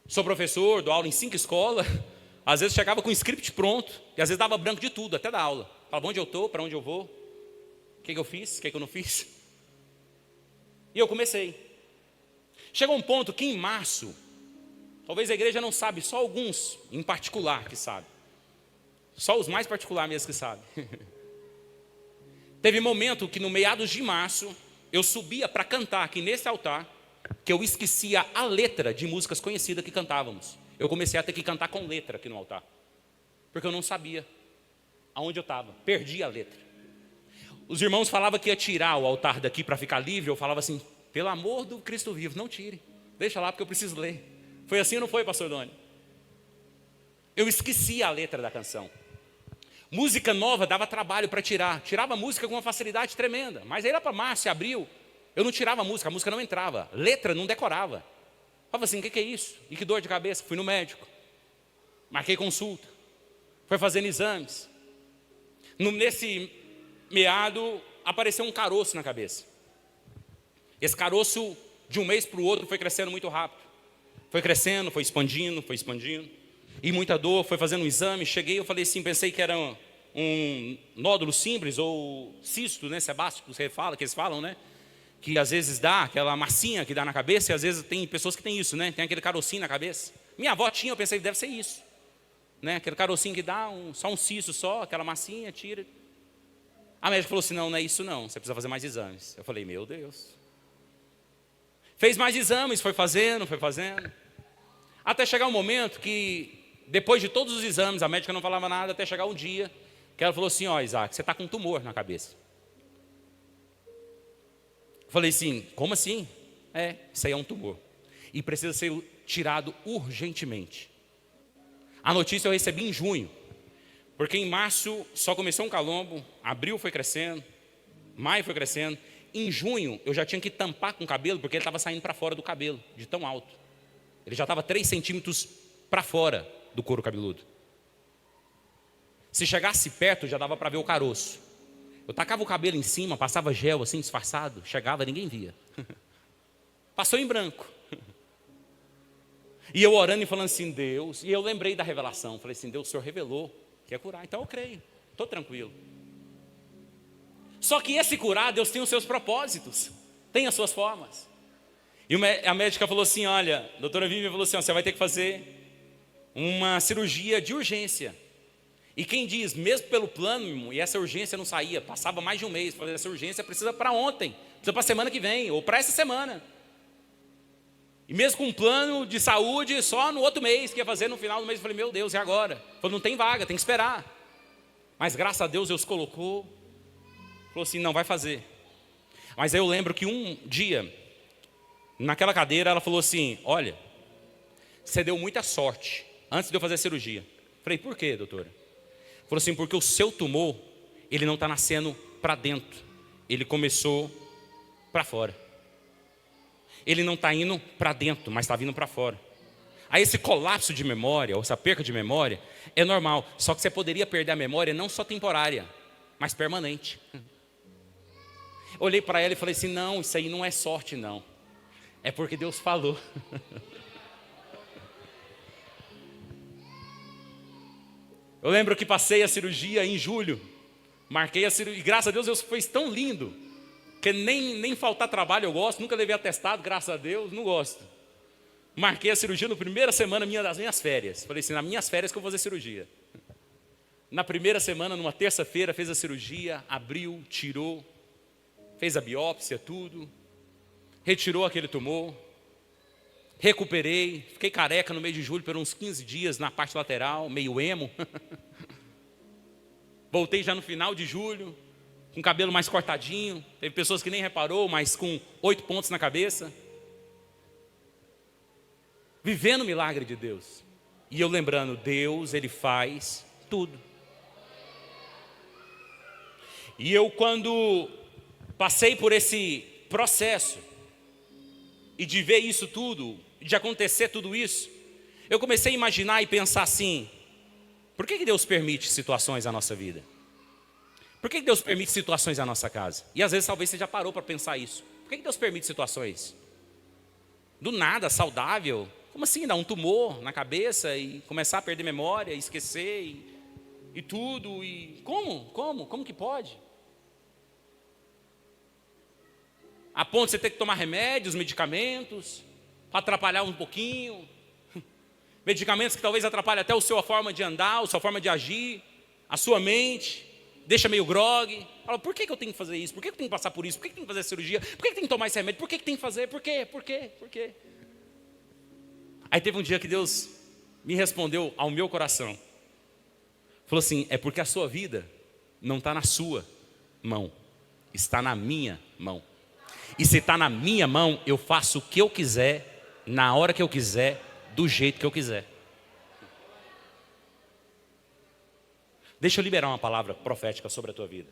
Sou professor, dou aula em 5 escolas. Às vezes chegava com o script pronto. E às vezes dava branco de tudo, até da aula. Falava onde eu estou, para onde eu vou. O que eu fiz, o que eu não fiz. E eu comecei. Chegou um ponto que em março, talvez a igreja não sabe, só alguns em particular que sabem. Só os mais particulares mesmo que sabem. Teve momento que no meados de março, eu subia para cantar aqui nesse altar, que eu esquecia a letra de músicas conhecidas que cantávamos. Eu comecei a ter que cantar com letra aqui no altar. Porque eu não sabia aonde eu estava. Perdi a letra. Os irmãos falavam que ia tirar o altar daqui para ficar livre. Eu falava assim, pelo amor do Cristo vivo, não tire. Deixa lá porque eu preciso ler. Foi assim ou não foi, pastor Doni? Eu esqueci a letra da canção. Música nova dava trabalho para tirar. Tirava a música com uma facilidade tremenda. Mas aí lá para março e abril, eu não tirava a música não entrava. Letra não decorava. Falava assim, o que é isso? E que dor de cabeça? Fui no médico. Marquei consulta. Foi fazendo exames. Nesse meado, apareceu um caroço na cabeça. Esse caroço, de um mês para o outro, foi crescendo muito rápido. Foi crescendo, foi expandindo. E muita dor, foi fazendo um exame. Cheguei, eu falei assim, pensei que era um nódulo simples, ou cisto, né, sebástico, que eles falam, né? Que às vezes dá, aquela massinha que dá na cabeça, e às vezes tem pessoas que tem isso, né? Tem aquele carocinho na cabeça. Minha avó tinha, eu pensei que deve ser isso. Né? Aquele carocinho que dá, só um cisto só, aquela massinha, tira. A médica falou assim, não é isso não, você precisa fazer mais exames. Eu falei, meu Deus. Fez mais exames, foi fazendo. Até chegar um momento que, depois de todos os exames, a médica não falava nada, até chegar um dia, que ela falou assim, ó Isaac, você está com um tumor na cabeça. Falei assim, como assim? Isso aí é um tumor. E precisa ser tirado urgentemente. A notícia eu recebi em junho. Porque em março só começou um calombo, abril foi crescendo, maio foi crescendo. Em junho eu já tinha que tampar com o cabelo, porque ele estava saindo para fora do cabelo, de tão alto. Ele já estava 3 centímetros para fora do couro cabeludo. Se chegasse perto já dava para ver o caroço. Eu tacava o cabelo em cima, passava gel assim, disfarçado. Chegava, ninguém via. Passou em branco. E eu orando e falando assim, Deus. E eu lembrei da revelação. Falei assim, Deus, o Senhor revelou que ia curar. Então eu creio, estou tranquilo. Só que esse curar, Deus tem os seus propósitos. Tem as suas formas. E a médica falou assim, olha, a doutora Vivian falou assim, ó, você vai ter que fazer uma cirurgia de urgência. E quem diz, mesmo pelo plano, e essa urgência não saía, passava mais de um mês, falei, essa urgência precisa para ontem, precisa para a semana que vem, ou para essa semana. E mesmo com um plano de saúde, só no outro mês, que ia fazer no final do mês, eu falei, meu Deus, e agora? Falei, não tem vaga, tem que esperar. Mas graças a Deus, Deus colocou, falou assim, não, vai fazer. Mas aí eu lembro que um dia, naquela cadeira, ela falou assim, olha, você deu muita sorte, antes de eu fazer a cirurgia. Falei, por quê, doutora? Falou assim, porque o seu tumor, ele não está nascendo para dentro, ele começou para fora. Ele não está indo para dentro, mas está vindo para fora. Aí esse colapso de memória, ou essa perca de memória, é normal. Só que você poderia perder a memória não só temporária, mas permanente. Olhei para ela e falei assim, não, isso aí não é sorte não. É porque Deus falou. Eu lembro que passei a cirurgia em julho. Marquei a cirurgia, e graças a Deus, Deus fez tão lindo, que nem faltar trabalho eu gosto, nunca levei atestado, graças a Deus, não gosto. Marquei a cirurgia na primeira semana das minhas férias. Falei assim, nas minhas férias que eu vou fazer cirurgia. Na primeira semana, numa terça-feira, fez a cirurgia, abriu, tirou, fez a biópsia, tudo. Retirou aquele tumor. Recuperei, fiquei careca no mês de julho por uns 15 dias na parte lateral, meio emo. Voltei já no final de julho, com o cabelo mais cortadinho. Teve pessoas que nem reparou, mas com 8 pontos na cabeça. Vivendo o milagre de Deus. E eu lembrando, Deus, Ele faz tudo. E eu, quando passei por esse processo, e de ver isso tudo, de acontecer tudo isso, eu comecei a imaginar e pensar assim: por que Deus permite situações na nossa vida? Por que Deus permite situações na nossa casa? E às vezes talvez você já parou para pensar isso. Por que Deus permite situações? Do nada, saudável. Como assim? Dar um tumor na cabeça e começar a perder memória, esquecer e tudo. E como que pode? A ponto de você ter que tomar remédios, medicamentos, para atrapalhar um pouquinho. Medicamentos que talvez atrapalhem até a sua forma de andar, a sua forma de agir, a sua mente, deixa meio grogue. Fala, por que eu tenho que fazer isso? Por que eu tenho que passar por isso? Por que eu tenho que fazer a cirurgia? Por que eu tenho que tomar esse remédio? Por que eu tenho que fazer? Por quê? Por quê? Por quê? Aí teve um dia que Deus me respondeu ao meu coração. Falou assim: é porque a sua vida não está na sua mão, está na minha mão. E se está na minha mão, eu faço o que eu quiser, na hora que eu quiser, do jeito que eu quiser. Deixa eu liberar uma palavra profética sobre a tua vida.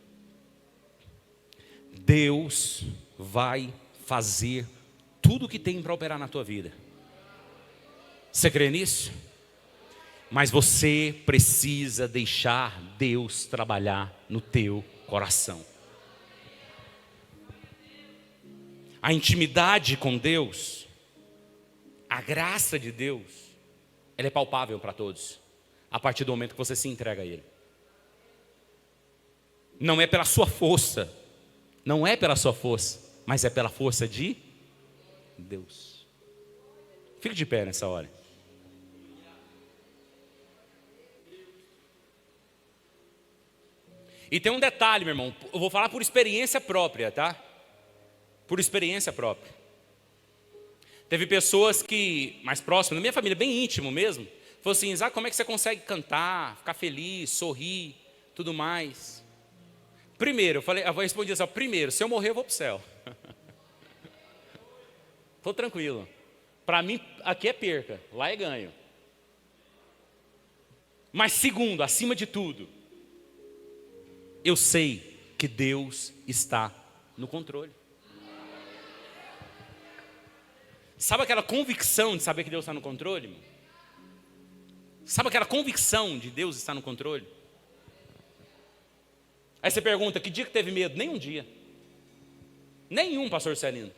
Deus vai fazer tudo o que tem para operar na tua vida. Você crê nisso? Mas você precisa deixar Deus trabalhar no teu coração. A intimidade com Deus, a graça de Deus, ela é palpável para todos, a partir do momento que você se entrega a Ele. Não é pela sua força, não é pela sua força, mas é pela força de Deus. Fique de pé nessa hora. E tem um detalhe, meu irmão, eu vou falar por experiência própria, tá? Por experiência própria. Teve pessoas que, mais próximas, na minha família, bem íntimo mesmo, falou assim: Isaac, como é que você consegue cantar, ficar feliz, sorrir, tudo mais? Primeiro, eu respondi assim: primeiro, se eu morrer eu vou para o céu. Estou tranquilo. Para mim, aqui é perca, lá é ganho. Mas segundo, acima de tudo, eu sei que Deus está no controle. Sabe aquela convicção de saber que Deus está no controle, irmão? Sabe aquela convicção de Deus estar no controle? Aí você pergunta: que dia que teve medo? Nenhum dia. Nenhum, pastor Celino.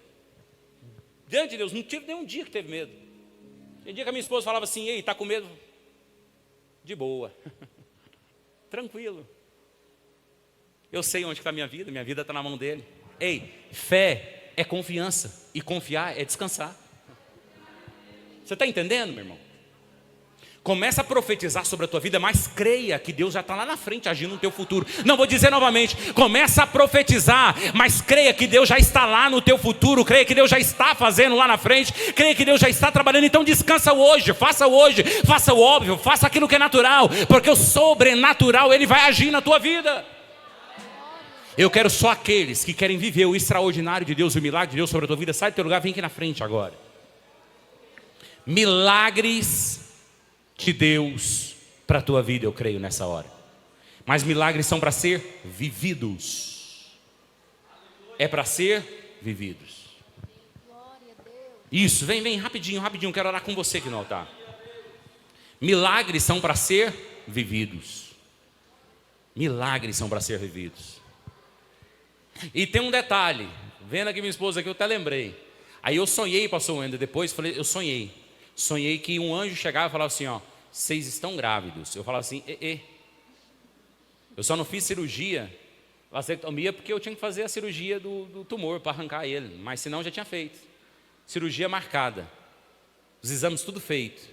Diante de Deus, não tive nenhum dia que teve medo. Tem dia que a minha esposa falava assim: ei, está com medo? De boa. Tranquilo. Eu sei onde está a minha vida está na mão dele. Ei, fé é confiança e confiar é descansar. Você está entendendo, meu irmão? Começa a profetizar sobre a tua vida, mas creia que Deus já está lá na frente agindo no teu futuro. Não, vou dizer novamente, começa a profetizar, mas creia que Deus já está lá no teu futuro, creia que Deus já está fazendo lá na frente, creia que Deus já está trabalhando. Então descansa hoje, faça o óbvio, faça aquilo que é natural, porque o sobrenatural Ele vai agir na tua vida. Eu quero só aqueles que querem viver o extraordinário de Deus, o milagre de Deus sobre a tua vida. Sai do teu lugar, vem aqui na frente agora. Milagres de Deus para a tua vida, eu creio nessa hora. Mas milagres são para ser vividos. É para ser vividos. Isso, vem rapidinho, quero orar com você aqui no altar. Milagres são para ser vividos. Milagres são para ser vividos. E tem um detalhe, vendo aqui minha esposa aqui, eu até lembrei. Aí eu sonhei, pastor Wender, depois falei, eu sonhei que um anjo chegava e falava assim: ó, vocês estão grávidos. Eu falava assim: eu só não fiz cirurgia, vasectomia, porque eu tinha que fazer a cirurgia do tumor para arrancar ele, mas senão eu já tinha feito. Cirurgia marcada, os exames tudo feito.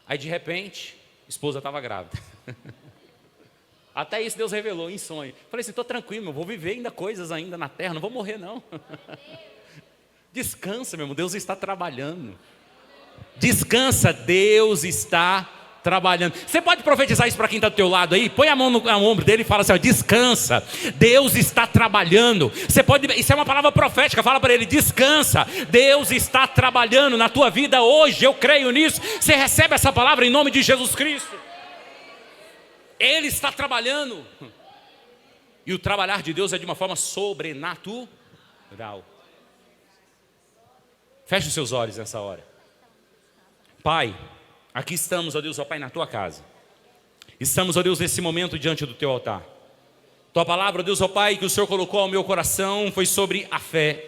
Aí de repente, a esposa estava grávida. Até isso Deus revelou em sonho. Falei assim: estou tranquilo, eu vou viver ainda coisas ainda na terra, não vou morrer não. Descansa, meu irmão, Deus está trabalhando. Descansa, Deus está trabalhando. Você pode profetizar isso para quem está do teu lado aí? Põe a mão no ombro dele e fala assim, ó, descansa, Deus está trabalhando. Você pode, isso é uma palavra profética, fala para ele, descansa, Deus está trabalhando na tua vida hoje, eu creio nisso. Você recebe essa palavra em nome de Jesus Cristo. Ele está trabalhando. E o trabalhar de Deus é de uma forma sobrenatural. Feche os seus olhos nessa hora. Pai, aqui estamos, ó Deus, ó Pai, na tua casa. Estamos, ó Deus, nesse momento diante do teu altar. Tua palavra, ó Deus, ó Pai, que o Senhor colocou ao meu coração foi sobre a fé,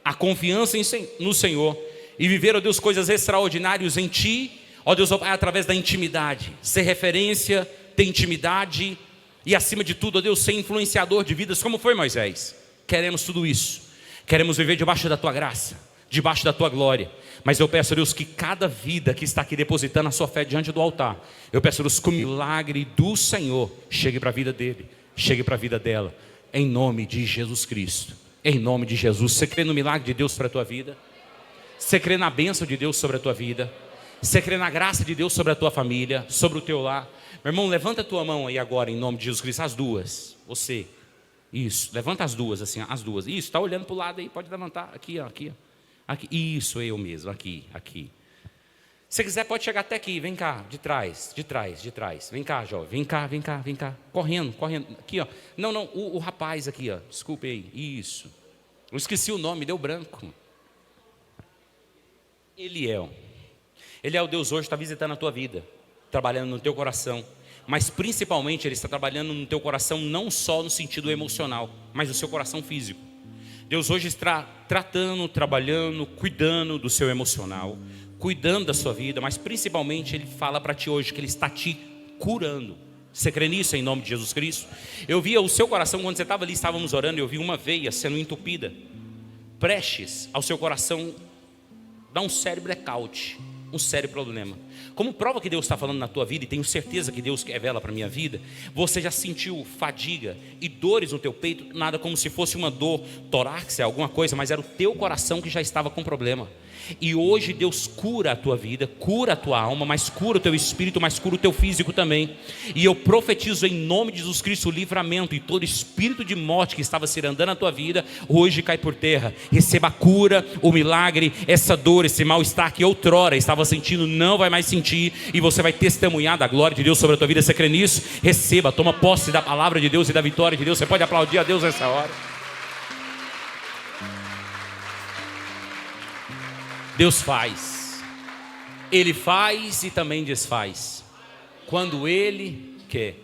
a confiança no Senhor e viver, ó Deus, coisas extraordinárias em Ti, ó Deus, ó Pai, através da intimidade. Ser referência, ter intimidade e, acima de tudo, ó Deus, ser influenciador de vidas, como foi Moisés. Queremos tudo isso. Queremos viver debaixo da tua graça, debaixo da tua glória. Mas eu peço, Deus, que cada vida que está aqui depositando a sua fé diante do altar, eu peço, Deus, que o milagre do Senhor chegue para a vida dele, chegue para a vida dela, em nome de Jesus Cristo, em nome de Jesus. Você crê no milagre de Deus para a tua vida? Você crê na bênção de Deus sobre a tua vida? Você crê na graça de Deus sobre a tua família, sobre o teu lar? Meu irmão, levanta a tua mão aí agora, em nome de Jesus Cristo, as duas, você, isso, levanta as duas, assim, as duas, isso, está olhando para o lado aí, pode levantar, aqui, ó, aqui, ó. Aqui, isso, eu mesmo, aqui. Se quiser pode chegar até aqui, vem cá, de trás. Vem cá, jovem, vem cá. Correndo, aqui, ó. Não, o rapaz aqui, ó, desculpe aí, isso. Eu esqueci o nome, deu branco. Eliel, Deus hoje está visitando a tua vida, trabalhando no teu coração. Mas principalmente Ele está trabalhando no teu coração, não só no sentido emocional, mas no seu coração físico. Deus hoje está tratando, trabalhando, cuidando do seu emocional, cuidando da sua vida, mas principalmente Ele fala para ti hoje que Ele está te curando. Você crê nisso em nome de Jesus Cristo? Eu via o seu coração, quando você estava ali, estávamos orando, eu vi uma veia sendo entupida, prestes ao seu coração dar um sério blackout, um sério problema. Como prova que Deus está falando na tua vida, e tenho certeza que Deus revela para a minha vida, você já sentiu fadiga e dores no teu peito, nada como se fosse uma dor torácica, alguma coisa, mas era o teu coração que já estava com problema. E hoje Deus cura a tua vida, cura a tua alma, mas cura o teu espírito, mas cura o teu físico também. E eu profetizo em nome de Jesus Cristo o livramento, e todo espírito de morte que estava se andando na tua vida, hoje cai por terra. Receba a cura, o milagre, essa dor, esse mal-estar que outrora estava sentindo, não vai mais sentir, e você vai testemunhar da glória de Deus sobre a tua vida. Você crê nisso? Receba, toma posse da palavra de Deus e da vitória de Deus. Você pode aplaudir a Deus nessa hora. Deus faz, Ele faz e também desfaz, quando Ele quer.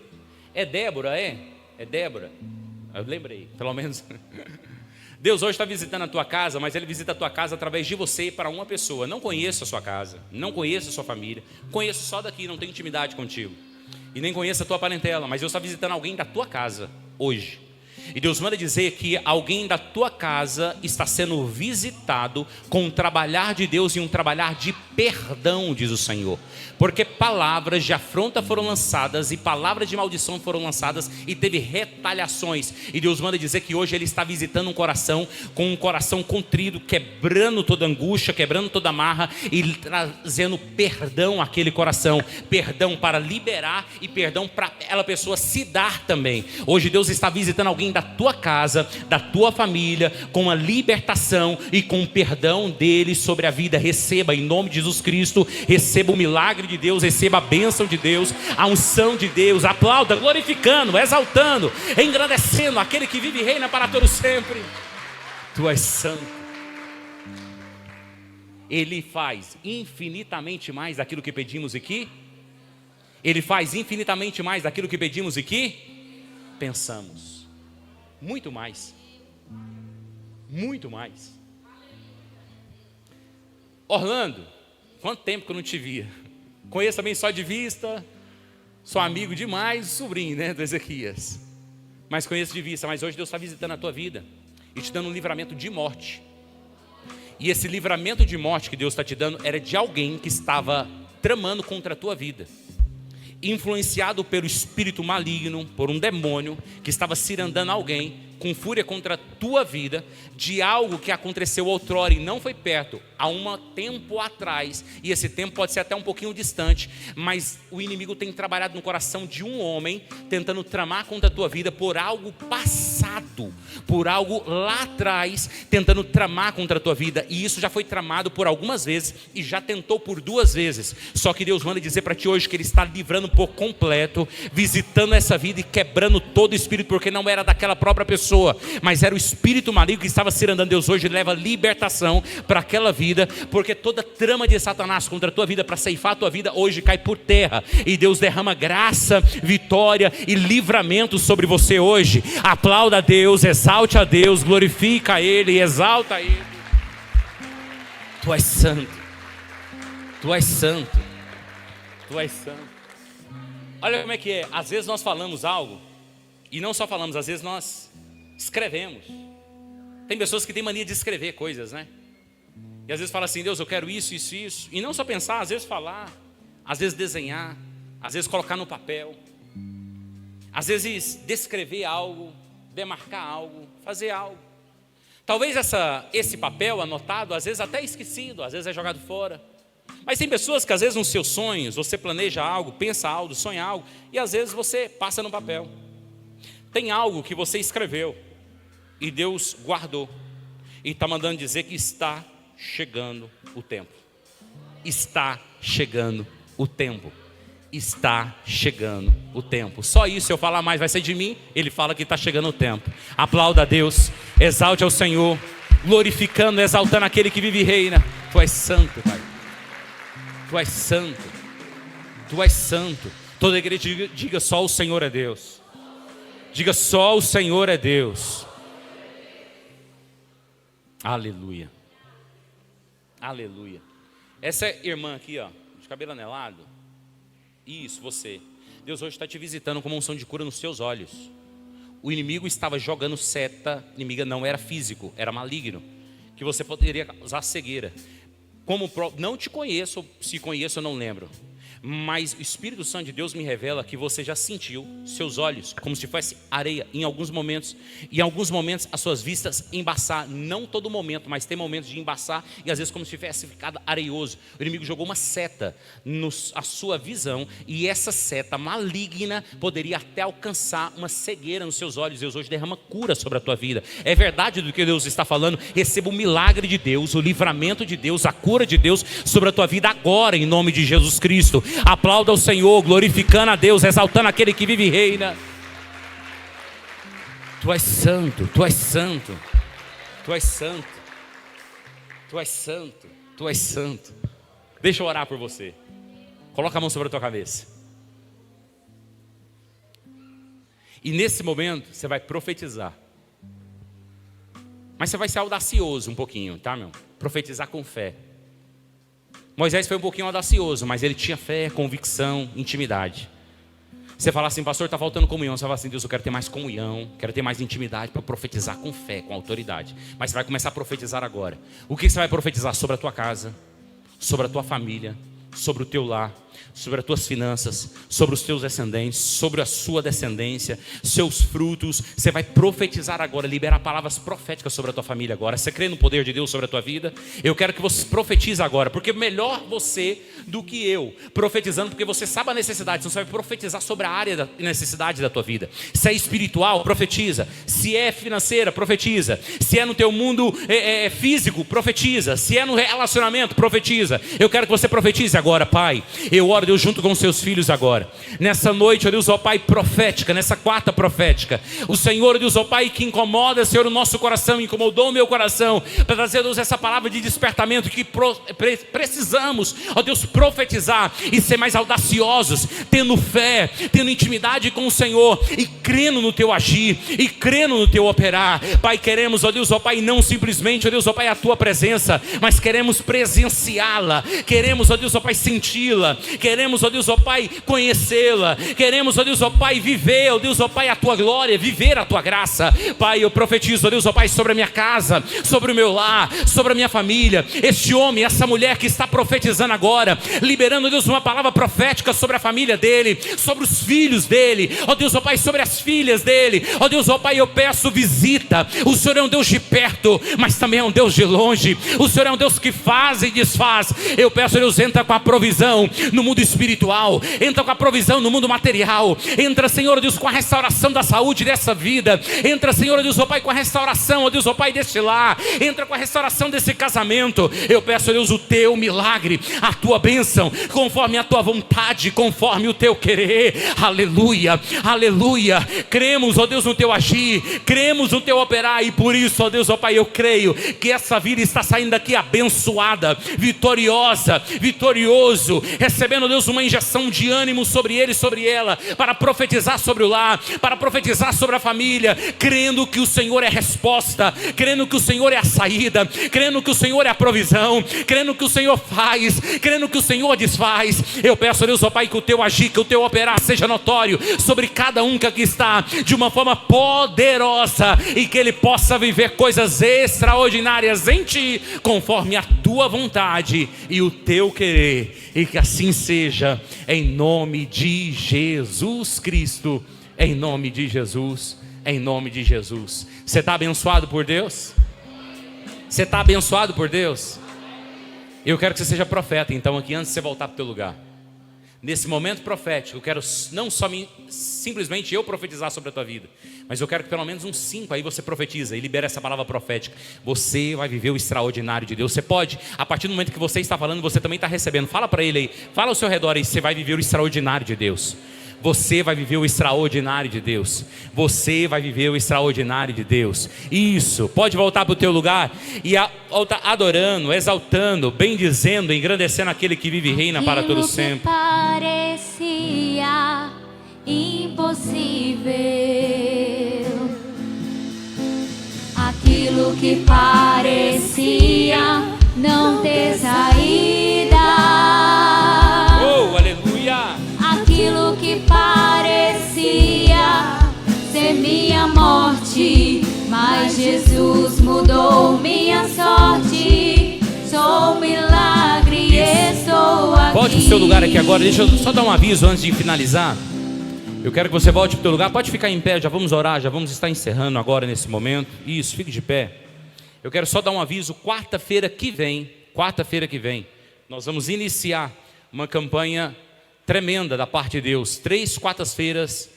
É Débora, é Débora, eu lembrei, pelo menos. Deus hoje está visitando a tua casa, mas Ele visita a tua casa através de você para uma pessoa. Não conheço a sua casa, não conheço a sua família, conheço só daqui, não tenho intimidade contigo, e nem conheço a tua parentela, mas Deus está visitando alguém da tua casa hoje. E Deus manda dizer que alguém da tua casa está sendo visitado com um trabalhar de Deus e um trabalhar de perdão, diz o Senhor. Porque palavras de afronta foram lançadas e palavras de maldição foram lançadas e teve retaliações. E Deus manda dizer que hoje Ele está visitando um coração com um coração contrido, quebrando toda angústia, quebrando toda amarra e trazendo perdão àquele coração. Perdão para liberar e perdão para aquela pessoa se dar também. Hoje Deus está visitando alguém da tua casa, da tua família, com a libertação e com o perdão dele sobre a vida. Receba em nome de Jesus Cristo, receba o milagre de Deus, receba a bênção de Deus, a unção de Deus. Aplauda, glorificando, exaltando, engrandecendo aquele que vive e reina para todo sempre. Tu és santo. Ele faz infinitamente mais daquilo que pedimos e que Ele faz infinitamente mais daquilo que pedimos e que pensamos. Muito mais. Muito mais. Orlando, quanto tempo que eu não te via? Conheço também só de vista, sou amigo demais, sobrinho, né, do Ezequias. Mas conheço de vista, mas hoje Deus está visitando a tua vida e te dando um livramento de morte. E esse livramento de morte que Deus está te dando era de alguém que estava tramando contra a tua vida, influenciado pelo espírito maligno, por um demônio que estava cirandando alguém, com fúria contra a tua vida, de algo que aconteceu outrora e não foi perto, há um tempo atrás, e esse tempo pode ser até um pouquinho distante, mas o inimigo tem trabalhado no coração de um homem, tentando tramar contra a tua vida por algo passado, por algo lá atrás, tentando tramar contra a tua vida, e isso já foi tramado por algumas vezes, e já tentou por 2 vezes, só que Deus manda dizer para ti hoje, que Ele está livrando por completo, visitando essa vida e quebrando todo o espírito, porque não era daquela própria pessoa, mas era o espírito maligno que estava cirandando. Deus hoje leva libertação para aquela vida, porque toda trama de Satanás contra a tua vida, para ceifar a tua vida, hoje cai por terra, e Deus derrama graça, vitória e livramento sobre você hoje. Aplauda a Deus, exalte a Deus, glorifica a Ele, exalta a Ele. Tu és santo, Tu és santo, Tu és santo. Olha como é que é, às vezes nós falamos algo, e não só falamos, às vezes nós escrevemos. Tem pessoas que têm mania de escrever coisas, né? E às vezes fala assim: Deus, eu quero isso, isso, isso. E não só pensar, às vezes falar, às vezes desenhar, às vezes colocar no papel, às vezes descrever algo, demarcar algo, fazer algo. Talvez esse papel anotado, às vezes até esquecido, às vezes é jogado fora. Mas tem pessoas que às vezes nos seus sonhos, você planeja algo, pensa algo, sonha algo, e às vezes você passa no papel. Tem algo que você escreveu e Deus guardou, e está mandando dizer que está chegando o tempo. Está chegando o tempo. Está chegando o tempo. Só isso, se eu falar mais vai ser de mim. Ele fala que está chegando o tempo. Aplauda a Deus, exalte ao Senhor, glorificando, exaltando aquele que vive e reina. Tu és santo, Pai. Tu és santo. Tu és santo. Toda a igreja diga: só o Senhor é Deus. Diga: só o Senhor é Deus. Aleluia. Aleluia. Essa irmã aqui, ó, de cabelo anelado. Isso, você. Deus hoje está te visitando com uma unção de cura nos seus olhos. O inimigo estava jogando seta. Inimiga não era físico, era maligno, que você poderia causar cegueira. Não te conheço, se conheço eu não lembro, mas o Espírito Santo de Deus me revela que você já sentiu seus olhos como se fosse areia em alguns momentos, e em alguns momentos as suas vistas embaçar, não todo momento, mas tem momentos de embaçar, e às vezes como se tivesse ficado areioso. O inimigo jogou uma seta a sua visão, e essa seta maligna poderia até alcançar uma cegueira nos seus olhos. Deus hoje derrama cura sobre a tua vida. É verdade do que Deus está falando. Receba o milagre de Deus, o livramento de Deus, a cura de Deus sobre a tua vida agora, em nome de Jesus Cristo. Aplauda o Senhor, glorificando a Deus, exaltando aquele que vive e reina. Tu és santo, Tu és santo, Tu és santo, Tu és santo, Tu és santo. Deixa eu orar por você. Coloca a mão sobre a tua cabeça. E nesse momento você vai profetizar. Mas você vai ser audacioso um pouquinho, tá, meu? Profetizar com fé. Moisés foi um pouquinho audacioso, mas ele tinha fé, convicção, intimidade. Você fala assim: pastor, está faltando comunhão. Você fala assim: Deus, eu quero ter mais comunhão, quero ter mais intimidade para profetizar com fé, com autoridade. Mas você vai começar a profetizar agora. O que você vai profetizar? Sobre a tua casa, sobre a tua família, sobre o teu lar, sobre as tuas finanças, sobre os teus descendentes, sobre a sua descendência, seus frutos. Você vai profetizar agora, liberar palavras proféticas sobre a tua família agora. Você crê no poder de Deus sobre a tua vida? Eu quero que você profetize agora, porque melhor você do que eu profetizando, porque você sabe a necessidade. Então você vai profetizar sobre a área da necessidade da tua vida. Se é espiritual, profetiza. Se é financeira, profetiza. Se é no teu mundo físico, profetiza. Se é no relacionamento, profetiza. Eu quero que você profetize agora. Pai, eu oro, Deus, junto com os seus filhos agora, nessa noite, ó Deus, ó Pai, profética, nessa quarta profética. O Senhor, ó Deus, ó Pai, que incomoda, Senhor, o nosso coração, incomodou o meu coração, para trazer, ó Deus, essa palavra de despertamento que precisamos, ó Deus, profetizar e ser mais audaciosos, tendo fé, tendo intimidade com o Senhor e crendo no teu agir e crendo no teu operar. Pai, queremos, ó Deus, ó Pai, não simplesmente, ó Deus, ó Pai, a tua presença, mas queremos presenciá-la, queremos, ó Deus, ó Pai, senti-la Queremos, ó Deus, ó Pai, conhecê-la. Queremos, ó Deus, ó Pai, viver, ó Deus, ó Pai, a tua glória, viver a tua graça. Pai, eu profetizo, ó Deus, ó Pai, sobre a minha casa, sobre o meu lar, sobre a minha família. Este homem, essa mulher que está profetizando agora, liberando, ó Deus, uma palavra profética sobre a família dele, sobre os filhos dele, ó Deus, ó Pai, sobre as filhas dele. Ó Deus, ó Pai, eu peço visita. O Senhor é um Deus de perto, mas também é um Deus de longe. O Senhor é um Deus que faz e desfaz. Eu peço, Deus, entra com a provisão no mundo espiritual, entra com a provisão no mundo material, entra, Senhor Deus, com a restauração da saúde dessa vida, entra, Senhor Deus, ó Pai, com a restauração, ó Deus, ó Pai, deste lar, entra com a restauração desse casamento. Eu peço, Deus, o teu milagre, a tua bênção, conforme a tua vontade, conforme o teu querer. Aleluia, aleluia. Cremos, ó Deus, no teu agir, cremos no teu operar, e por isso, ó Deus, ó Pai, eu creio que essa vida está saindo daqui abençoada, vitoriosa, vitorioso, recebendo, Deus, uma injeção de ânimo sobre ele e sobre ela, para profetizar sobre o lar, para profetizar sobre a família, crendo que o Senhor é a resposta, crendo que o Senhor é a saída, crendo que o Senhor é a provisão, crendo que o Senhor faz, crendo que o Senhor desfaz. Eu peço, Deus, ó Pai, que o teu agir, que o teu operar seja notório sobre cada um que aqui está, de uma forma poderosa, e que ele possa viver coisas extraordinárias em ti, conforme a tua vontade e o teu querer, e que assim seja, em nome de Jesus Cristo, em nome de Jesus, em nome de Jesus. Você está abençoado por Deus? Você está abençoado por Deus? Eu quero que você seja profeta, então, aqui, antes de você voltar para o teu lugar. Nesse momento profético, eu quero não só simplesmente eu profetizar sobre a tua vida, mas eu quero que pelo menos uns 5 aí você profetiza e libera essa palavra profética. Você vai viver o extraordinário de Deus. Você pode, a partir do momento que você está falando, você também está recebendo. Fala para ele aí, fala ao seu redor aí, você vai viver o extraordinário de Deus. Você vai viver o extraordinário de Deus. Você vai viver o extraordinário de Deus. Isso, pode voltar para o teu lugar e adorando, exaltando, bendizendo, engrandecendo aquele que vive e reina para todo sempre. Parecia impossível, aquilo que parecia não ter saída. Oh, aleluia! Aquilo que parecia ser minha morte, mas Jesus mudou minha sorte. Sou um milagre e estou aqui. Volte para o seu lugar aqui agora. Deixa eu só dar um aviso antes de finalizar. Eu quero que você volte para o teu lugar. Pode ficar em pé, já vamos orar, já vamos estar encerrando agora nesse momento. Isso, fique de pé. Eu quero só dar um aviso. Quarta-feira que vem, nós vamos iniciar uma campanha tremenda da parte de Deus, 3 quartas-feiras,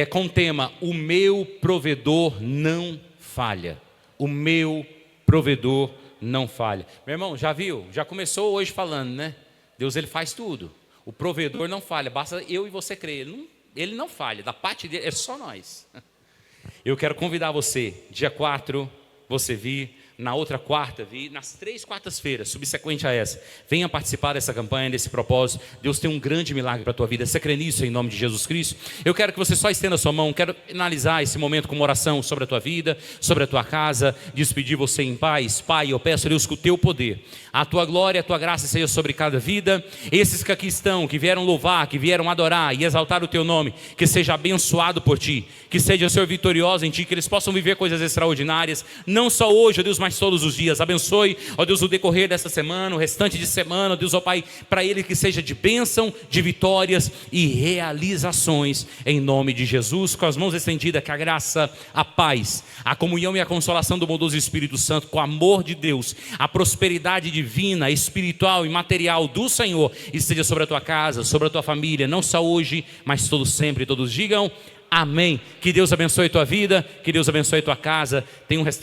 com o tema: o meu provedor não falha. O meu provedor não falha. Meu irmão, já viu? Já começou hoje falando, né? Deus, ele faz tudo. O provedor não falha, basta eu e você crer. Ele não falha, da parte dele é só nós. Eu quero convidar você, dia 4, você vir. Na outra quarta, nas 3 quartas-feiras, subsequente a essa, venha participar dessa campanha, desse propósito. Deus tem um grande milagre para a tua vida. Você crê nisso em nome de Jesus Cristo? Eu quero que você só estenda a sua mão. Quero finalizar esse momento com uma oração sobre a tua vida, sobre a tua casa, despedir você em paz. Pai, eu peço a Deus que o teu poder, a tua glória, a tua graça seja sobre cada vida. Esses que aqui estão, que vieram louvar, que vieram adorar e exaltar o teu nome, que seja abençoado por ti, que seja, Senhor, vitorioso em ti, que eles possam viver coisas extraordinárias, não só hoje, ó Deus, mas todos os dias. Abençoe, ó Deus, o decorrer dessa semana, o restante de semana, ó Deus, ó Pai, para ele que seja de bênção, de vitórias e realizações, em nome de Jesus. Com as mãos estendidas, que a graça, a paz, a comunhão e a consolação do bondoso Espírito Santo, com o amor de Deus, a prosperidade divina, espiritual e material do Senhor, esteja sobre a tua casa, sobre a tua família, não só hoje, mas todos sempre. Todos digam amém. Que Deus abençoe a tua vida, que Deus abençoe a tua casa. Tenha um restante